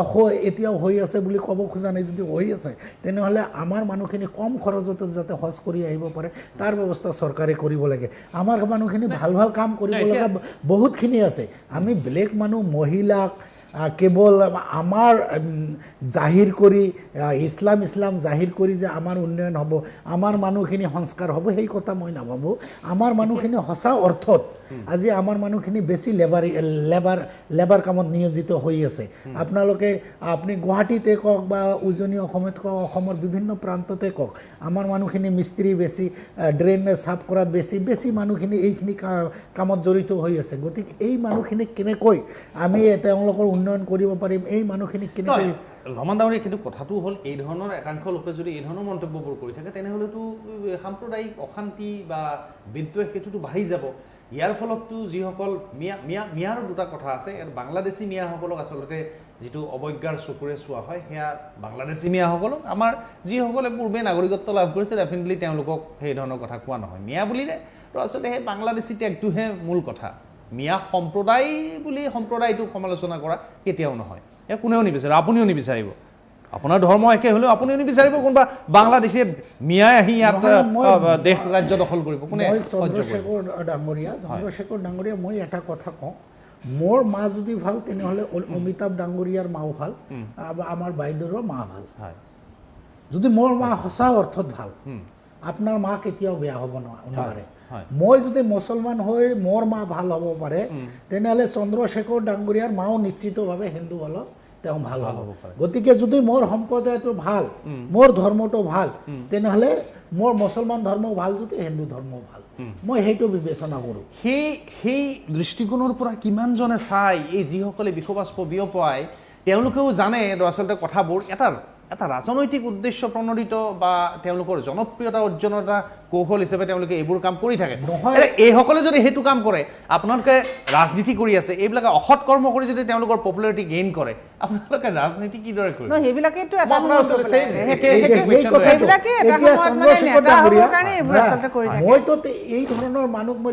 এতিয়াও হৈ আছে বুলি ক'ব খোজা নাই যদি হৈ আছে তেনেহ'লে আমাৰ মানুহখিনি কম খৰচতে যাতে হজ কৰি আহিব পাৰে তাৰ ব্যৱস্থা চৰকাৰে কৰিব লাগে আমাৰ মানুহখিনি ভাল কাম কৰিব লগা বহুতখিনি আছে আমি বেলেগ মানুহ মহিলাক কেৱল আমাৰ জাহিৰ কৰি ইছলাম জাহিৰ কৰি যে আমাৰ উন্নয়ন হ'ব আমাৰ মানুহখিনি সংস্কাৰ হ'ব সেই কথা মই নাভাবোঁ আমাৰ মানুহখিনি সঁচা অৰ্থত আজি আমাৰ মানুহখিনি বেছি লেবাৰ কামত নিয়োজিত হৈ আছে আপুনি গুৱাহাটীতে কওক বা উজনি অসমত কওক অসমৰ বিভিন্ন প্ৰান্ততে কওক আমাৰ মানুহখিনি মিস্ত্ৰী বেছি ড্ৰেইন চাফ কৰাত বেছি মানুহখিনি এইখিনি কামত জড়িত হৈ আছে গতিকে এই মানুহখিনিক কেনেকৈ আমি তেওঁলোকৰ উন্নয়ন কৰিব পাৰিম এই মানুহখিনিক কেনেকৈ ৰহমান ডাঙৰীয়া কিন্তু কথাটো হ'ল এই ধৰণৰ একাংশ লোকে যদি এই ধৰণৰ মন্তব্যবোৰ কৰি থাকে তেনেহ'লেতো সাম্প্ৰদায়িক অশান্তি বা বিদ্বেষ সেইটোতো বাঢ়ি যাব ইয়াৰ ফলততো যিসকল মিয়াৰ দুটা কথা আছে বাংলাদেশী মিয়াসকলক আচলতে যিটো অৱজ্ঞাৰ চকুৰে চোৱা হয় সেয়া বাংলাদেশী মিয়াসকলক আমাৰ যিসকলে পূৰ্বে নাগৰিকত্ব লাভ কৰিছে ডেফিনেটলি তেওঁলোকক সেই ধৰণৰ কথা কোৱা নহয় মিয়া বুলিলে তো আচলতে সেই বাংলাদেশী টেগটোহে মূল কথা মিয়া সম্প্ৰদায় বুলি সম্প্ৰদায়টোক সমালোচনা কৰা কেতিয়াও নহয় এয়া কোনেও নিবিচাৰে আপুনিও নিবিচাৰিব আপোনাৰ ধৰ্ম একে হ'লেও আপুনিও নিবিচাৰিব কোনোবা বাংলাদেশে মিয়াই আহি ইয়াত দেশ ৰাজ্য দখল কৰিব কোনে চন্দ্ৰশেখৰ ডাঙৰীয়া মই এটা কথা কওঁ মোৰ মা যদি ভাল তেনেহ'লে অমিতাভ ডাঙৰীয়াৰ মাও ভাল আমাৰ বাইদেউৰো মা ভাল যদি মোৰ মা সঁচা অৰ্থত ভাল আপোনাৰ মা কেতিয়াও বেয়া হ'ব নোৱাৰে মই যদি মুছলমান হৈ মোৰ মা ভাল হ'ব পাৰে তেনেহ'লে চন্দ্ৰশেখৰ ডাঙৰীয়াৰ মাও নিশ্চিতভাৱে হিন্দু হ'লেও তেওঁ ভাল হ'ব পাৰে গতিকে যদি মোৰ সম্প্ৰদায়টো ভাল মোৰ ধৰ্মটো ভাল তেনেহ'লে মোৰ মুছলমান ধৰ্ম ভাল যদি হিন্দু ধৰ্ম ভাল মই সেইটো বিবেচনা কৰোঁ সেই দৃষ্টিকোণৰ পৰা কিমানজনে চাই এই যিসকলে বিষবাস্প বিয়পাই তেওঁলোকেও জানে দৰাচলতে কথাবোৰ এটা ৰাজনৈতিক উদ্দেশ্য প্ৰণোদিত বা তেওঁলোকৰ জনপ্ৰিয়তা অৰ্জনৰ এটা কৌশল হিচাপে তেওঁলোকে এইবোৰ কাম কৰি থাকে এইসকলে যদি সেইটো কাম কৰে আপোনালোকে ৰাজনীতি কৰি আছে এইবিলাকে অসৎ কৰ্ম কৰি যদি তেওঁলোকৰ পপুলাৰিটি গেইন কৰে আপোনালোকে ৰাজনীতি কিদৰে কৰিব সেইবিলাকেইটো মইতো এই ধৰণৰ মানুহ মই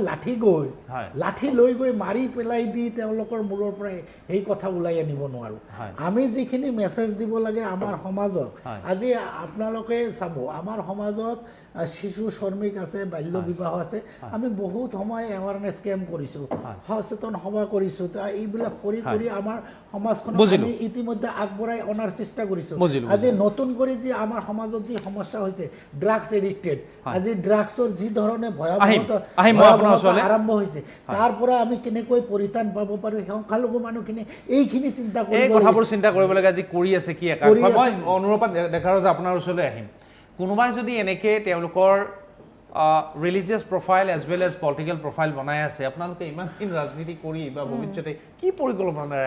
লাঠি লৈ গৈ মাৰি পেলাই দি তেওঁলোকৰ মূৰৰ পৰা এই কথা ওলাই আনিব নোৱাৰোঁ আমি যিখিনি মেছেজ দিব লাগে আমাৰ সমাজত আজি আপোনালোকে চাব আমাৰ সমাজত শিশু শ্ৰমিক আছে বাল্য বিবাহ আছে আমি বহুত সময় এৱাৰনেছ কেম্প কৰিছোঁ সচেতন সভা কৰিছোঁ এইবিলাক কৰি আমাৰ সমাজখনক আমি ইতিমধ্যে আগবঢ়াই অনাৰ চেষ্টা কৰিছোঁ আজি নতুন কৰি যি আমাৰ সমাজত যি সমস্যা হৈছে ড্ৰাগছ এডিক্টেড আজি ড্ৰাগছৰ যি ধৰণে ভয়াৱহতা আৰম্ভ হৈছে তাৰ পৰা আমি কেনেকৈ পৰিত্ৰাণ পাব পাৰোঁ সংখ্যালঘু মানুহখিনি এইখিনি চিন্তা কৰিব এই কথাবোৰ চিন্তা কৰিব লাগে আজি কৰি আছে কি একাংশ মই অনুৰূপা ডেকাৰো যে আপোনাৰ ওচৰলৈ আহিম কোনোবাই যদি এনেকৈ তেওঁলোকৰ religious profile as well as political profile বনাই আছে আপোনালোকে ইমানখিনি ৰাজনীতি কৰি বা ভৱিষ্যতে কি পৰিকল্পনাৰে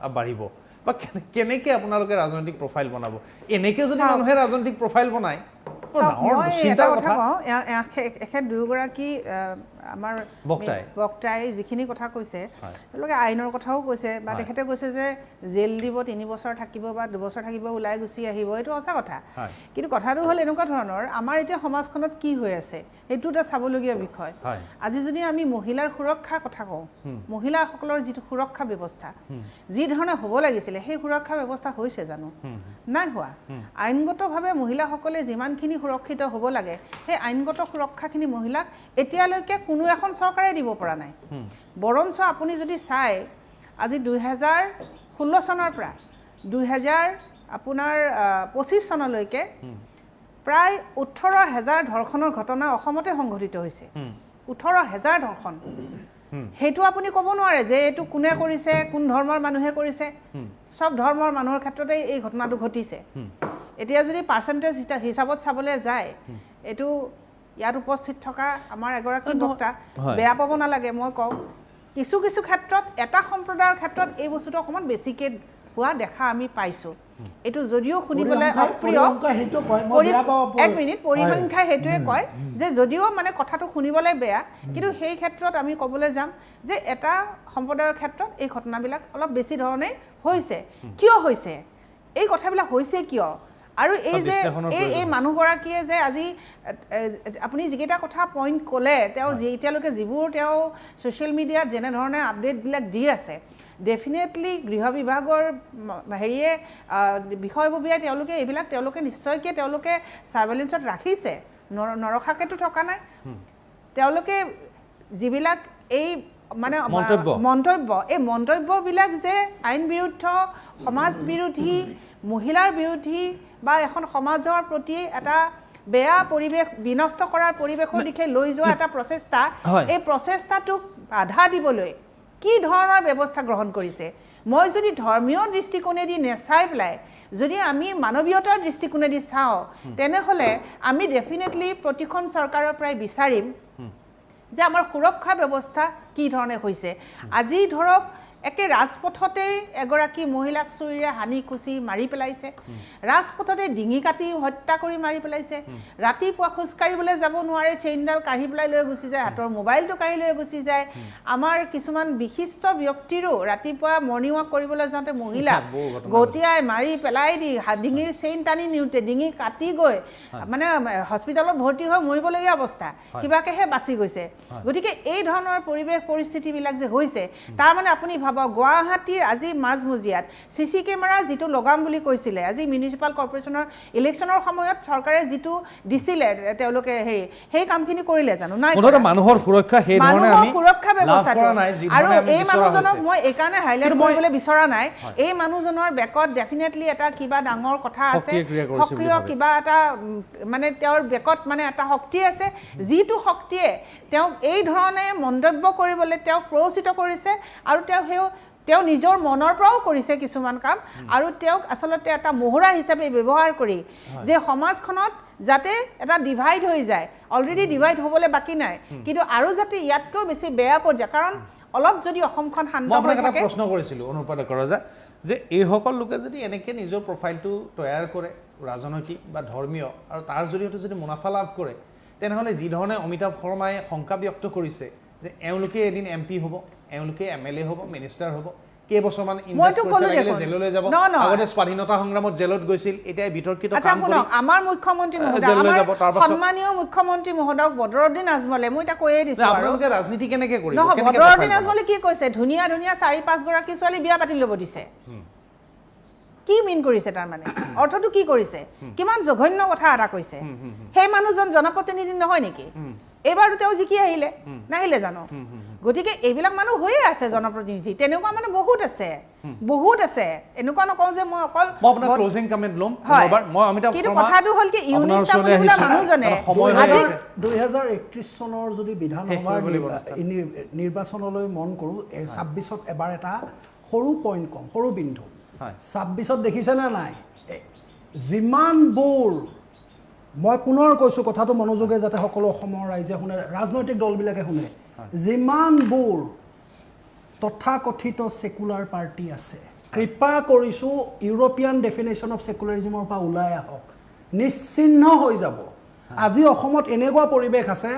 আগবাঢ়িব বা কেনেকৈ আপোনালোকে ৰাজনৈতিক প্ৰফাইল বনাব এনেকৈ যদি মানুহে ৰাজনৈতিক প্ৰফাইল বনায় এখেত দুয়োগৰাকী আমাৰ বক্তাই যিখিনি কথা কৈছে তেওঁলোকে আইনৰ কথাও কৈছে বা তেখেতে কৈছে যে জেল দিব 3 বছৰ থাকিব বা 2 বছৰ থাকিব ওলাই গুচি আহিব এইটো সঁচা কথা কিন্তু কথাটো হ'ল এনেকুৱা ধৰণৰ আমাৰ এতিয়া সমাজখনত কি হৈ আছে সেইটো এটা চাবলগীয়া বিষয় আজি যদি আমি মহিলাৰ সুৰক্ষাৰ কথা কওঁ মহিলাসকলৰ যিটো সুৰক্ষা ব্যৱস্থা যি ধৰণে হ'ব লাগিছিলে সেই সুৰক্ষা ব্যৱস্থা হৈছে জানো নাই হোৱা আইনগতভাৱে মহিলাসকলে যিমানখিনি সুৰক্ষিত হ'ব লাগে সেই আইনগত সুৰক্ষাখিনি মহিলাক এতিয়ালৈকে কোনো এখন চৰকাৰে দিব পৰা নাই বৰঞ্চ আপুনি যদি চাই আজি 2016 চনৰ পৰা 2025 চনলৈকে প্ৰায় 18,000 ধৰ্ষণৰ ঘটনা অসমতে সংঘটিত হৈছে 18,000 ধৰ্ষণ সেইটো আপুনি ক'ব নোৱাৰে যে এইটো কোনে কৰিছে কোন ধৰ্মৰ মানুহে কৰিছে সব ধৰ্মৰ মানুহৰ ক্ষেত্ৰতে এই ঘটনাটো ঘটিছে এতিয়া যদি পাৰ্চেন্টেজ হিচাপত চাবলৈ যায় এইটো ইয়াত উপস্থিত থকা আমাৰ এগৰাকী বক্তা বেয়া পাব নালাগে মই কওঁ কিছু ক্ষেত্ৰত এটা সম্প্ৰদায়ৰ ক্ষেত্ৰত এই বস্তুটো অকণমান বেছিকৈ হোৱা দেখা আমি পাইছোঁ এইটো যদিও শুনিবলৈ অপ্ৰিয় এক মিনিট পৰিসংখ্যাই সেইটোৱে কয় যে যদিও মানে কথাটো শুনিবলৈ বেয়া কিন্তু সেই ক্ষেত্ৰত আমি ক'বলৈ যাম যে এটা সম্প্ৰদায়ৰ ক্ষেত্ৰত এই ঘটনাবিলাক অলপ বেছি ধৰণে হৈছে কিয় হৈছে এই কথাবিলাক হৈছে কিয় আৰু এই যে এই মানুহগৰাকীয়ে যে আজি আপুনি যিকেইটা কথা পইণ্ট ক'লে তেওঁ এতিয়ালৈকে যিবোৰ তেওঁ ছ'চিয়েল মিডিয়াত যেনেধৰণে আপডেটবিলাক দি আছে ডেফিনেটলি গৃহ বিভাগৰ হেৰিয়ে বিষয়ববীয়াই তেওঁলোকে নিশ্চয়কৈ তেওঁলোকে ছাৰ্ভেইলেঞ্চত ৰাখিছে নৰখাকেতো থকা নাই তেওঁলোকে যিবিলাক এই মানে মন্তব্য এই মন্তব্যবিলাক যে আইন বিৰুদ্ধ সমাজ বিৰোধী মহিলাৰ বিৰোধী বা এখন সমাজৰ প্ৰতি এটা বেয়া পৰিৱেশ বিনষ্ট কৰাৰ পৰিৱেশৰ দিশে লৈ যোৱা এটা প্ৰচেষ্টা এই প্ৰচেষ্টাটোক বাধা দিবলৈ কি ধৰণৰ ব্যৱস্থা গ্ৰহণ কৰিছে মই যদি ধৰ্মীয় দৃষ্টিকোণেদি নেচাই পেলাই যদি আমি মানৱীয়তাৰ দৃষ্টিকোণেদি চাওঁ তেনেহ'লে আমি ডেফিনেটলি প্ৰতিখন চৰকাৰৰ পৰাই বিচাৰিম যে আমাৰ সুৰক্ষা ব্যৱস্থা কি ধৰণে হৈছে আজি ধৰক একে ৰাজপথতেই এগৰাকী মহিলাক চুৰিৰে হানি খুচি মাৰি পেলাইছে, ৰাজপথতে ডিঙি কাটি হত্যা কৰি মাৰি পেলাইছে, ৰাতিপুৱা খোজকাঢ়িবলৈ যাব নোৱাৰে, চেইনডাল কাঢ়ি পেলাই লৈ গুচি যায়, হাতৰ মোবাইলটো কাঢ়ি লৈ গুচি যায়। আমাৰ কিছুমান বিশিষ্ট ব্যক্তিৰো ৰাতিপুৱা মৰ্ণিং ৱাক কৰিবলৈ যাওঁতে মহিলাক গতিয়াই মাৰি পেলাই দি ডিঙিৰ চেইন টানি নিওঁতে ডিঙি কাটি গৈ মানে হস্পিটেলত ভৰ্তি হৈ মৰিবলগীয়া অৱস্থা, কিবাকেহে বাচি গৈছে। গতিকে এই ধৰণৰ পৰিৱেশ পৰিস্থিতিবিলাক যে হৈছে, তাৰমানে আপুনি ভাবক গুৱাহাটীৰ আজি মাজমজিয়াত CC কেমেৰা যিটো লগাম বুলি কৈছিলে, আজি মিউনিচিপাল কৰ্পৰেশ্যনৰ ইলেকশ্যনৰ সময়ত চৰকাৰে যিটো দিছিলে তেওঁলোকে সেই কামখিনি কৰিলে জানো? নাই। মানুহৰ সুৰক্ষা সেই ধৰণে আমি সুৰক্ষা ব্যৱস্থাটো আৰু এই মানুহজনক মই এইকাৰণে হাইলাইট কৰিবলৈ বিচৰা নাই, এই মানুহজনৰ বেকত ডেফিনেটলি এটা কিবা ডাঙৰ কথা আছে, সক্ৰিয় কিবা এটা মানে তেওঁৰ বেকত মানে এটা শক্তি আছে, যিটো শক্তিয়ে তেওঁক এই ধৰণে মন্তব্য কৰিবলৈ তেওঁক প্ৰৰোচিত কৰিছে আৰু তেওঁ নিজৰ মনৰ পৰাও কৰিছে কিছুমান কাম, আৰু তেওঁক আচলতে এটা মোহৰা হিচাপে ব্যৱহাৰ কৰি যে সমাজখনত যাতে এটা ডিভাইড হৈ যায়, অলৰেডি ডিভাইড হ'বলৈ বাকী নাই, কিন্তু আৰু যাতে ইয়াতকৈও বেছি বেয়া পৰ্যায়, কাৰণ অলপ যদি অসমখন শান্ত হৈ থাকে। প্ৰশ্ন কৰিছিলোঁ অনুৰাধা কৰজা যে এইসকল লোকে যদি এনেকৈ নিজৰ প্ৰফাইলটো তৈয়াৰ কৰে ৰাজনৈতিক বা ধৰ্মীয় আৰু তাৰ জৰিয়তে যদি মুনাফা লাভ কৰে, তেনেহ'লে যি ধৰণে অমিতাভ শৰ্মাই শংকা ব্যক্ত কৰিছে যে এওঁলোকে এদিন MP হ'ব, এওঁলোকে MLA হ'ব, মিনিষ্টাৰ হ'ব, কেইবছৰমান ইনভেষ্ট কৰিছে, লাগিলে জেললৈ যাব, আগতে স্বাধীনতা সংগ্ৰামত জেলত গৈছিল, এতিয়া বিতৰ্কিত কাম কৰি আমাৰ মুখ্যমন্ত্ৰী মহোদয়, সন্মানীয় মুখ্যমন্ত্ৰী মহোদয়ক বদৰুদ্দিন আজমলে মই এটা কৈয়ে দিছোঁ, আপোনালোকে ৰাজনীতি কেনেকৈ কৰিব? নহয়, বদৰুদ্দিন আজমলে কি কৈছে, ধুনীয়া 4-5 গৰাকী ছোৱালী বিয়া পাতি ল'ব দিছে। কি মিন কৰিছে তাৰমানে? অৰ্থটো কি কৰিছে? কিমান জঘন্য কথা এটা কৈছে। সেই মানুহজন জনপ্ৰতিনিধি নহয় নেকি? এইবাৰো তেওঁ জিকি আহিলে, নাহিলে জানো? গতিকে এইবিলাক মানুহ হৈয়ে আছে জনপ্ৰতিনিধি, তেনেকুৱা মানে বহুত আছে, বহুত আছে। এনেকুৱা নকওঁ যে মই অকল ক্লোজিং কমেণ্ট ল'ম, কিন্তু কথাটো হ'ল কি ইউনিট মানুহজনে 2031 চনৰ যদি বিধানসভাৰ নিৰ্বাচনলৈ মন কৰোঁ, 26ত এবাৰ এটা সৰু পইণ্ট কম, সৰু বিন্দু 26ত দেখিছেনে নাই, যিমানবোৰ, মই পুনৰ কৈছোঁ কথাটো মনোযোগে যাতে সকলো অসমৰ ৰাইজে শুনে, ৰাজনৈতিক দলবিলাকে শুনে, যিমানবোৰ তথাকথিত ছেকুলাৰ পাৰ্টি আছে, কৃপা কৰিছোঁ ইউৰোপিয়ান ডেফিনেশ্যন অফ ছেকুলাৰিজিমৰ পৰা ওলাই আহক, নিশ্চিহ্ন হৈ যাব। আজি অসমত এনেকুৱা পৰিৱেশ আছে,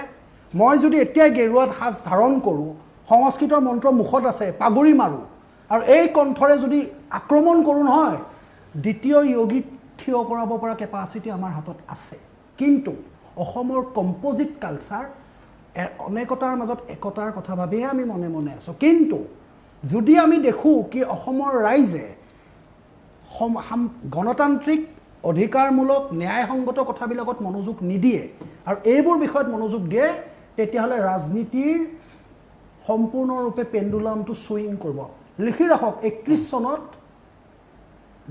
মই যদি এতিয়াই গেৰুৱাত সাজ ধাৰণ কৰোঁ, সংস্কৃতৰ মন্ত্ৰ মুখত আছে, পাগুৰি মাৰোঁ আৰু এই কণ্ঠৰে যদি আক্ৰমণ কৰোঁ নহয়, দ্বিতীয় য়োগীক থিয় কৰাব পৰা কেপাচিটি আমাৰ হাতত আছে। কিন্তু অসমৰ কম্পজিট কালচাৰ, অনেকতাৰ মাজত একতাৰ কথা ভাবিহে আমি মনে মনে আছোঁ। কিন্তু যদি আমি দেখোঁ কি অসমৰ ৰাইজে গণতান্ত্ৰিক অধিকাৰমূলক ন্যায়সংগত কথাবিলাকত মনোযোগ নিদিয়ে আৰু এইবোৰ বিষয়ত মনোযোগ দিয়ে, তেতিয়াহ'লে ৰাজনীতিৰ সম্পূৰ্ণৰূপে পেণ্ডুলামটো ছুইং কৰিব। লিখি ৰাখক, 31 চনত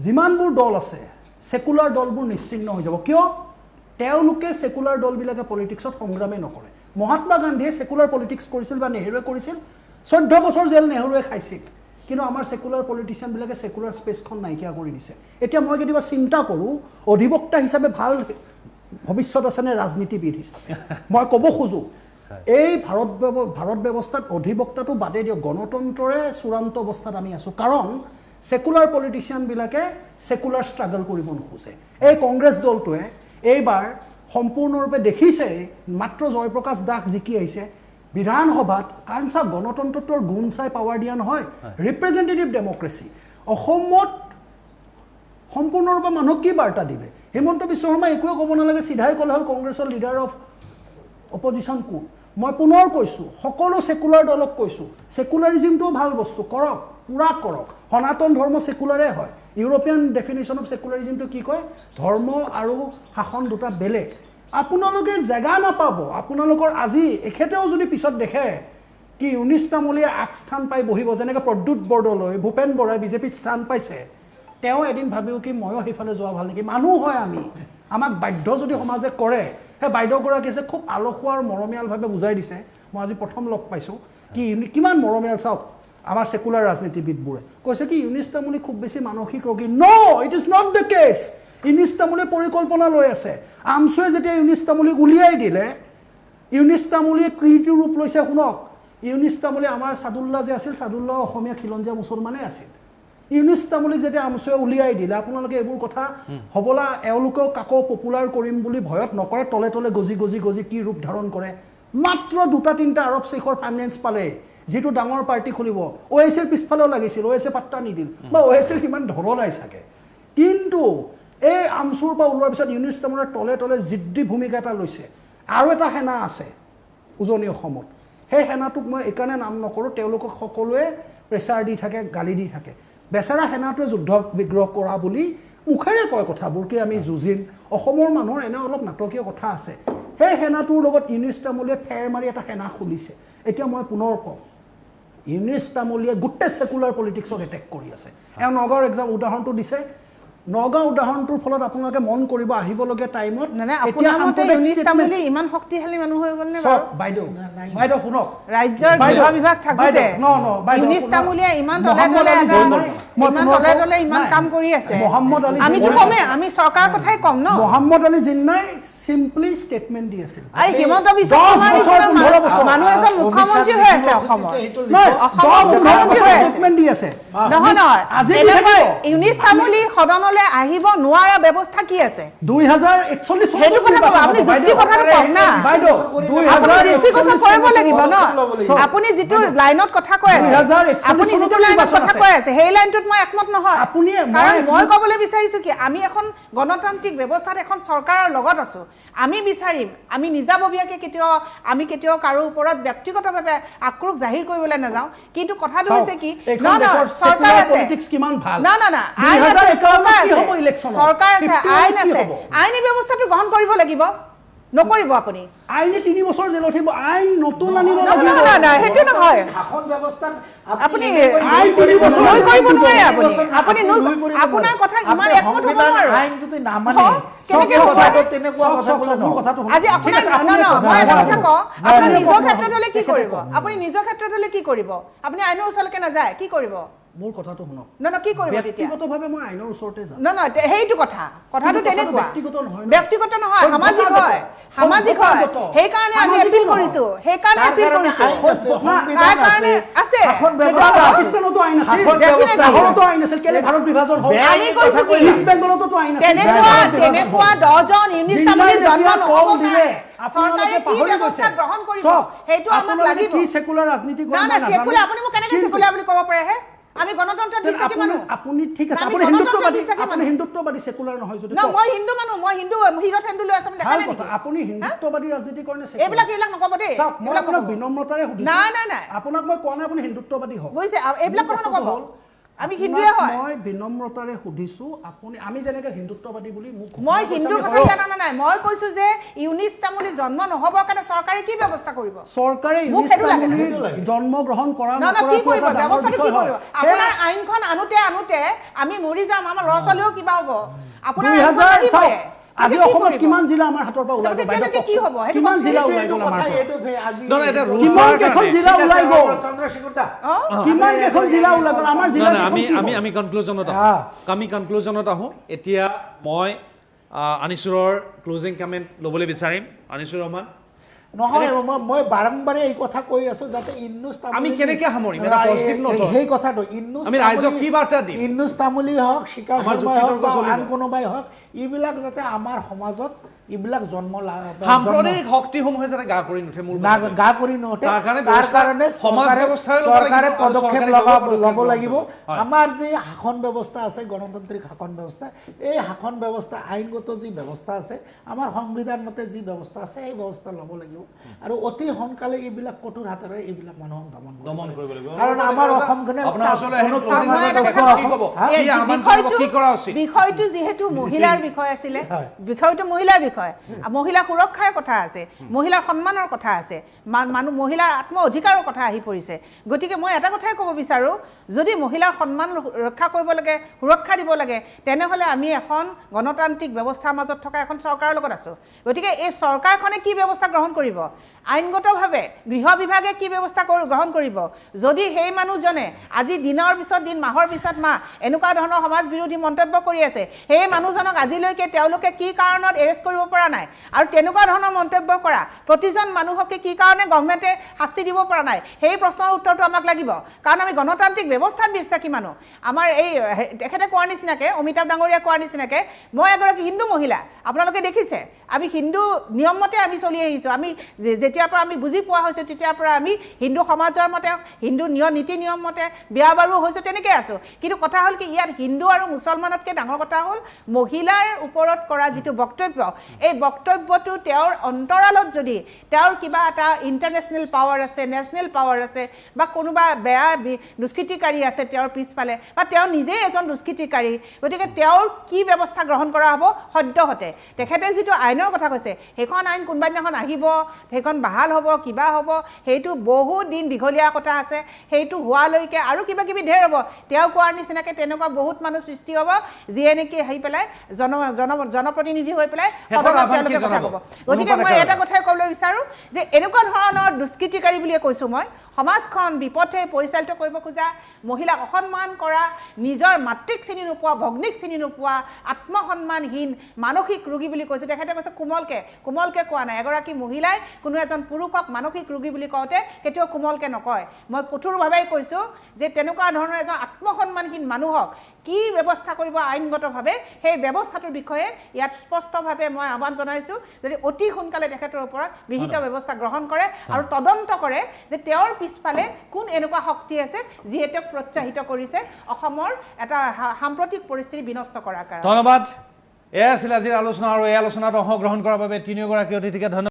যিমানবোৰ দল আছে, ছেকুলাৰ দলবোৰ নিশ্চিহ্ন হৈ যাব। কিয়? তেওঁলোকে ছেকুলাৰ দলবিলাকে পলিটিক্সত সংগ্ৰামেই নকৰে। মহাত্মা গান্ধীয়ে ছেকুলাৰ পলিটিক্স কৰিছিল বা নেহেৰুৱে কৰিছিল, 14 বছৰ জেল নেহেৰুৱে খাইছিল, কিন্তু আমাৰ ছেকুলাৰ পলিটিচিয়ানবিলাকে ছেকুলাৰ স্পেচখন নাইকিয়া কৰি দিছে। এতিয়া মই কেতিয়াবা চিন্তা কৰোঁ, অধিবক্তা হিচাপে ভাল ভৱিষ্যত আছেনে ৰাজনীতিবিদ হিচাপে? মই ক'ব খোজোঁ, এই ভাৰত ব্যৱস্থাত অধিবক্তাটো বাদেই দিয়ক, গণতন্ত্ৰৰে চূড়ান্ত অৱস্থাত আমি আছোঁ। কাৰণ ছেকুলাৰ পলিটিচিয়ানবিলাকে ছেকুলাৰ ষ্ট্ৰাগল কৰিব নোখোজে। এই কংগ্ৰেছ দলটোৱে এইবাৰ সম্পূৰ্ণৰূপে দেখিছে, মাত্ৰ জয়প্ৰকাশ দাস জিকি আহিছে বিধানসভাত, কাৰণ চাওক গণতন্ত্ৰটোৰ গুণ চাই পাৱাৰ দিয়া নহয়, ৰিপ্ৰেজেণ্টেটিভ ডেম'ক্ৰেচি। অসমত সম্পূৰ্ণৰূপে মানুহক কি বাৰ্তা দিবে? হিমন্ত বিশ্ব শৰ্মাই একোৱে ক'ব নালাগে, চিধাই ক'লে হ'ল কংগ্ৰেছৰ লিডাৰ অফ অপজিশ্যন কোন। মই পুনৰ কৈছোঁ, সকলো ছেকুলাৰ দলক কৈছোঁ, ছেকুলাৰিজিমটোও ভাল বস্তু, কৰক, পূৰা কৰক। সনাতন ধৰ্ম ছেকুলাৰে হয়। ইউৰোপিয়ান ডেফিনেশ্যন অফ ছেকুলাৰিজিমটো কি কয়? ধৰ্ম আৰু শাসন দুটা বেলেগ। আপোনালোকে জেগা নাপাব। আপোনালোকৰ আজি এখেতেও যদি পিছত দেখে কি ইউনিছ তামুলীয়ে আগস্থান পাই বহিব, যেনেকৈ প্ৰদ্যুৎ বৰদলৈ, ভূপেন বৰাই বিজেপিত স্থান পাইছে, তেওঁ এদিন ভাবিও কি ময়ো সেইফালে যোৱা ভাল নেকি? মানুহ হয় আমি, আমাক বাধ্য যদি সমাজে কৰে। সেই বাইদেউগৰাকী আছে, খুব আলসুৱা আৰু মৰমীয়ালভাৱে বুজাই দিছে। মই আজি প্ৰথম লগ পাইছোঁ, কি কিমান মৰমীয়াল চাওক আমাৰ ছেকুলাৰ ৰাজনীতিবিদবোৰে। কৈছে কি ইউনিছ তামুলী খুব বেছি মানসিক ৰোগী। No' it is not the case. Yunus তামুলীয়ে পৰিকল্পনা লৈ আছে। আমছুৱে যেতিয়া ইউনিছ তামুলীক উলিয়াই দিলে, ইউনিছ তামুলীয়ে কি ৰূপ লৈছে শুনক। ইউনিছ তামুলী আমাৰ ছাদুল্লাহ যে আছিল, ছাদুল্লাহ অসমীয়া খিলঞ্জীয়া মুছলমানেই আছিল। ইউনিছ তামুলীক যেতিয়া আমচুৱে উলিয়াই দিলে, আপোনালোকে এইবোৰ কথা হ'বলা এওঁলোকেও কাকো পপুলাৰ কৰিম বুলি ভয়ত নকৰে, তলে তলে গজি গজি গজি কি ৰূপ ধাৰণ কৰে। মাত্ৰ 2-3টা আৰৱ চেইখৰ ফাইনেন্স পালে, যিটো ডাঙৰ পাৰ্টি খুলিব। OICৰ পিছফালেও লাগিছিল, OICয়ে পাত্তা নিদিল, বা OICৰ সিমান ধৰলাই চাগে। কিন্তু এই আমচুৰ পৰা ওলোৱাৰ পিছত ইউনিছ তামুলীৰ তলে তলে জিদ্দি ভূমিকা এটা লৈছে। আৰু এটা সেনা আছে উজনি অসমত, সেই সেনাটোক মই এইকাৰণে নাম নকৰোঁ, তেওঁলোকক সকলোৱে প্ৰেছাৰ দি থাকে, গালি দি থাকে। বেচেৰা সেনাটোৱে যুদ্ধ বিগ্ৰহ কৰা বুলি মুখেৰে কয় কথাবোৰ, কি আমি যুঁজিম। অসমৰ মানুহৰ এনে অলপ নাটকীয় কথা আছে। সেই সেনাটোৰ লগত ইউনিছ তামুলীয়ে ফেৰ মাৰি এটা সেনা খুলিছে। এতিয়া মই পুনৰ কওঁ, ইউনিছ তামুলীয়ে গোটেই ছেকুলাৰ পলিটিক্সক এটেক কৰি আছে। এওঁ নগাঁৱৰ উদাহৰণটো দিছে। নগাঁও উদাহৰণটোৰ ফলত আপোনালোকে মন কৰিব আহিবলগীয়া টাইমত ইমান শক্তিশালী মানুহ হৈ গ'ল নে? বাইদেউ শুনক, ৰাজ্যৰ গৃহ বিভাগ থাকোঁতে ইউনিছ তামুলীয়ে ইমান তলে তলে ইমান কাম কৰি আছে। আমিতো কমে, আমি চৰকাৰৰ কথাই কম ন। মহম্মদ আলী জিন্নাই চিম্পলি ষ্টেটমেণ্ট দি আছিল। হিমন্ত বিশ্ব মানুহ এজন মুখ্যমন্ত্ৰী হৈ আছে অসমৰ, ষ্টেটমেণ্ট দি আছে। নহয় ইউনিছ তামুলী সদনলৈ আহিব নোৱাৰা ব্যৱস্থা কি আছে? 2041 সেইটো কথা আপুনি যুক্তি কথাটো কওক না। যুক্তি কথা কৰিব লাগিব ন। আপুনি যিটো লাইনত কথা কৈ আছে, আপুনি যিটো লাইনত কথা কৈ আছে, সেই লাইনটোত মই একমত নহয়। মই ক'বলৈ বিচাৰিছো কি, আমি এখন গণতান্ত্ৰিক ব্যৱস্থাত এখন চৰকাৰৰ লগত আছো। আমি বিচাৰিম, আমি নিজাববীয়াকৈ কেতিয়াও কাৰো ওপৰত ব্যক্তিগতভাৱে আক্ৰোশ জাহিৰ কৰিবলৈ নাযাওঁ। কিন্তু কথাটো হৈছে কি, চৰকাৰ আছে, চৰকাৰ আছে, আইন আছে, আইনী ব্যৱস্থাটো গ্ৰহণ কৰিব লাগিব। নকৰিব আপুনি আইনে 3 বছৰ জেলত থাকিব, আইন নতুন আনিব লাগিব। সেইটো নহয়, শাসন ব্যৱস্থা আপুনি কৰিব নোৱাৰে। আপুনি আপোনাৰ কথা ইমান একমত হ'ব নোৱাৰে। আইন যদি নামানে তেনেকুৱা আজি আপোনাৰ মই এটা কথা কওঁ, আপুনি নিজৰ ক্ষেত্ৰত হ'লে কি কৰিব? আপুনি নিজৰ ক্ষেত্ৰত হ'লে কি কৰিব? আপুনি আইনৰ ওচৰলৈকে নাযায়, কি কৰিব? মোৰ কথাটো শুনক। কি কৰিব? ব্যক্তিগতভাৱে মই আইনৰ ওচৰতে যাম। সেইটো কথাটো তেনেকুৱা। ব্যক্তিগত নহয়, সামাজিক হয়, সামাজিক হয়। সেইকাৰণে আমি এপিল কৰিছো, সেইকাৰণে এপিল কৰিছো। তাৰ কাৰণে আছে পাকিস্তানতো আইন আছে, ভাৰততো আইন আছে, কেলে ভাৰত বিভাজন হ'ল? আমি কৈছো কি ইষ্ট বেংগলতো আইন আছে। তেনেকুৱা 10জন ইউনিছ তামুলী জন্ম নহ'লে আপোনালোকে পাহৰি গৈছে। গ্ৰহণ কৰিব, সেইটো আমাক লাগিব। কি সেকুলাৰ ৰাজনীতি কৰে না সেকুলাৰ, আপুনি মোক কেনেকৈ সেকুলাৰ বুলি ক'ব পাৰে? হে, আমি গণতন্ত্ৰত বিশ্বাসী মানুহ। আপুনি ঠিক আছে, আপুনি হিন্দুত্ববাদী সেকুলাৰ নহয় যদি মই হিন্দু মানুহ, মই হিন্দু হিৰত হিন্দু লৈ আছো দেখা নাই। আপুনি হিন্দুত্ববাদী ৰাজনীতি কৰে নে? এইবিলাক নক'ব দেই। মই আপোনাক বিনম্ৰতাৰে সুধিছো। নাই আপোনাক মই কোৱা নাই আপুনি হিন্দুত্ববাদী হওক, বুজিছে? এইবিলাক কথা নক'ব, আমি হিন্দুৱে হয়। মই বিনম্ৰতাৰে সুধিছো, আপুনি আমি যেনেকৈ হিন্দুত্ববাদী বুলি মোক মই হিন্দুৰ কথা জানা নাই। মই কৈছো যে ইউনিছ তামুলী জন্ম নহ'বৰ কাৰণে চৰকাৰে কি ব্যৱস্থা কৰিব? চৰকাৰে ইউনিছ তামুলীৰ জন্ম গ্ৰহণ কৰা কি কৰিব? ব্যৱস্থাটো কি কৰিব? আপোনাৰ আইনখন আনোতে আমি মৰি যাম, আমাৰ ল'ৰা ছোৱালীও কিবা হ'ব। আপোনাৰ আজি অসমত কিমান জিলা আমাৰ হাতৰ পৰা ওলাই গ'ল? কি হ'ব? কিমান জিলা ওলাই গ'ল? আমাৰ কিমান কেইখন জিলা ওলাই গ'ল? কিমান কেইখন জিলা ওলাই গ'ল? আমাৰ জিলা আমি কনক্লুজনত আহোঁ। এতিয়া মই আনিছুৰৰ ক্লোজিং কমেণ্ট ল'বলৈ বিচাৰিম। আনিছুৰ ৰহমান। নহয়, মই বাৰম্বাৰে এই কথা কৈ আছো যাতে ইউনুছ তামুলী আমি কেনেকৈ সামৰিম এটা পজিটিভ নোট? সেই কথাটো আমি ৰাইজক কি বাৰ্তা দিম? ইউনুছ তামুলী হওক, শিকা শৰ্মাই হওক, আন কোনোবাই হওক, এইবিলাক যাতে আমাৰ সমাজত এইবিলাক সাম্প্ৰদায়িক শক্তিসমূহে যাতে গা কৰি নুঠে, গা কৰি নুঠে, তাৰ কাৰণে চৰকাৰে পদক্ষেপ ল'ব লাগিব। আমাৰ যি শাসন ব্যৱস্থা আছে, গণতান্ত্ৰিক শাসন ব্যৱস্থা, এই শাসন ব্যৱস্থা আইনগত যি ব্যৱস্থা আছে, আমাৰ সংবিধান মতে যি ব্যৱস্থা আছে, সেই ব্যৱস্থা ল'ব লাগিব। আৰু অতি সোনকালে এইবিলাক কঠোৰ হাতেৰে এইবিলাক মানুহক দমন কৰিব লাগিব। কাৰণ আমাৰ অসমখনে বিষয়টো যিহেতু মহিলাৰ বিষয় আছিলে, বিষয়টো মহিলাৰ বিষয়, মহিলা সুৰক্ষাৰ কথা আছে, মহিলাৰ সন্মানৰ কথা আছে, মহিলাৰ আত্ম অধিকাৰৰ কথা আহি পৰিছে। গতিকে মই এটা কথাই ক'ব বিচাৰোঁ, যদি মহিলাৰ সন্মান ৰক্ষা কৰিব লাগে, সুৰক্ষা দিব লাগে, তেনেহ'লে আমি এখন গণতান্ত্ৰিক ব্যৱস্থাৰ মাজত থকা এখন চৰকাৰৰ লগত আছোঁ। গতিকে এই চৰকাৰখনে কি ব্যৱস্থা গ্ৰহণ কৰিব, আইনগতভাৱে গৃহ বিভাগে কি ব্যৱস্থা গ্ৰহণ কৰিব, যদি সেই মানুহজনে আজি দিনৰ পিছত দিন, মাহৰ পিছত মাহ এনেকুৱা ধৰণৰ সমাজ বিৰোধী মন্তব্য কৰি আছে, সেই মানুহজনক আজিলৈকে তেওঁলোকে কি কাৰণত এৰেষ্ট কৰিব পৰা নাই আৰু তেনেকুৱা ধৰণৰ মন্তব্য কৰা প্ৰতিজন মানুহকে কি কাৰণে গভৰ্ণমেণ্টে শাস্তি দিব পৰা নাই সেই প্ৰশ্নৰ উত্তৰটো আমাক লাগিব কাৰণ আমি গণতান্ত্ৰিক ব্যৱস্থাত বিশ্বাসী মানুহ আমাৰ এই তেখেতে কোৱাৰ নিচিনাকৈ অমিতাভ ডাঙৰীয়া কোৱাৰ নিচিনাকৈ মই এগৰাকী হিন্দু মহিলা আপোনালোকে দেখিছে আমি হিন্দু নিয়ম মতে আমি চলি আহিছোঁ আমি যেতিয়াৰ পৰা আমি বুজি পোৱা হৈছোঁ তেতিয়াৰ পৰা আমি হিন্দু সমাজৰ মতে হিন্দু নীতি নিয়ম মতে বিয়া বাৰু হৈছোঁ তেনেকৈ আছোঁ কিন্তু কথা হ'ল কি ইয়াত হিন্দু আৰু মুছলমানতকৈ ডাঙৰ কথা হ'ল মহিলাৰ ওপৰত কৰা যিটো বক্তব্য এই বক্তব্যটো তেওঁৰ অন্তৰালত যদি তেওঁৰ কিবা এটা ইণ্টাৰনেশ্যনেল পাৱাৰ আছে নেশ্যনেল পাৱাৰ আছে বা কোনোবা বেয়া দুষ্কৃতিকাৰী আছে তেওঁৰ পিছফালে বা তেওঁ নিজেই এজন দুষ্কৃতিকাৰী গতিকে তেওঁৰ কি ব্যৱস্থা গ্ৰহণ কৰা হ'ব সদ্যহতে তেখেতে যিটো আইনৰ কথা কৈছে সেইখন আইন কোনোবা দিনাখন আহিব সেইখন বাহাল হ'ব কিবা হ'ব সেইটো বহুত দিন দীঘলীয়া কথা আছে সেইটো হোৱালৈকে আৰু কিবা কিবি ঢেৰ হ'ব তেওঁ কোৱাৰ নিচিনাকৈ তেনেকুৱা বহুত মানুহ সৃষ্টি হ'ব যিয়ে নেকি আহি পেলাই জনপ্ৰতিনিধি হৈ পেলাই সদনত তেওঁলোকে কথা ক'ব গতিকে মই এটা কথাই ক'বলৈ বিচাৰোঁ যে এনেকুৱা ধৰণৰ দুষ্কৃতিকাৰী বুলিয়ে কৈছোঁ মই সমাজখন বিপথে পৰিচালিত কৰিব খোজা মহিলাক অসন্মান কৰা নিজৰ মাতৃক চিনি নোপোৱা ভগ্নীক চিনি নোপোৱা আত্মসন্মানহীন মানসিক ৰোগী বুলি কৈছে তেখেতে কৈছে কোমলকে কোৱা নাই এগৰাকী মহিলাই কোনো এজন পুৰুষক মানসিক ৰোগী বুলি কওঁতে কেতিয়াও কোমলকে নকয় মই কঠোৰভাৱে কৈছোঁ যে তেনেকুৱা ধৰণৰ এজন আত্মসন্মানহীন মানুহক কি ব্যৱস্থা কৰিব আইনগতভাৱে সেই ব্যৱস্থাটোৰ বিষয়ে ইয়াত স্পষ্টভাৱে মই আহ্বান জনাইছোঁ যদি অতি সোনকালে তেখেতৰ ওপৰত বিহিত ব্যৱস্থা গ্ৰহণ কৰে আৰু তদন্ত কৰে যে তেওঁৰ পিছফালে কোন এনেকুৱা শক্তি আছে যিয়ে তেওঁক প্ৰোৎসাহিত কৰিছে অসমৰ এটা সাম্প্ৰতিক পৰিস্থিতি বিনষ্ট কৰাৰ কাৰণে ধন্যবাদ এয়া আছিল আজিৰ আলোচনা আৰু এই আলোচনাত অংশগ্ৰহণ কৰাৰ বাবে তিনিওগৰাকী অতিথিকে ধন্যবাদ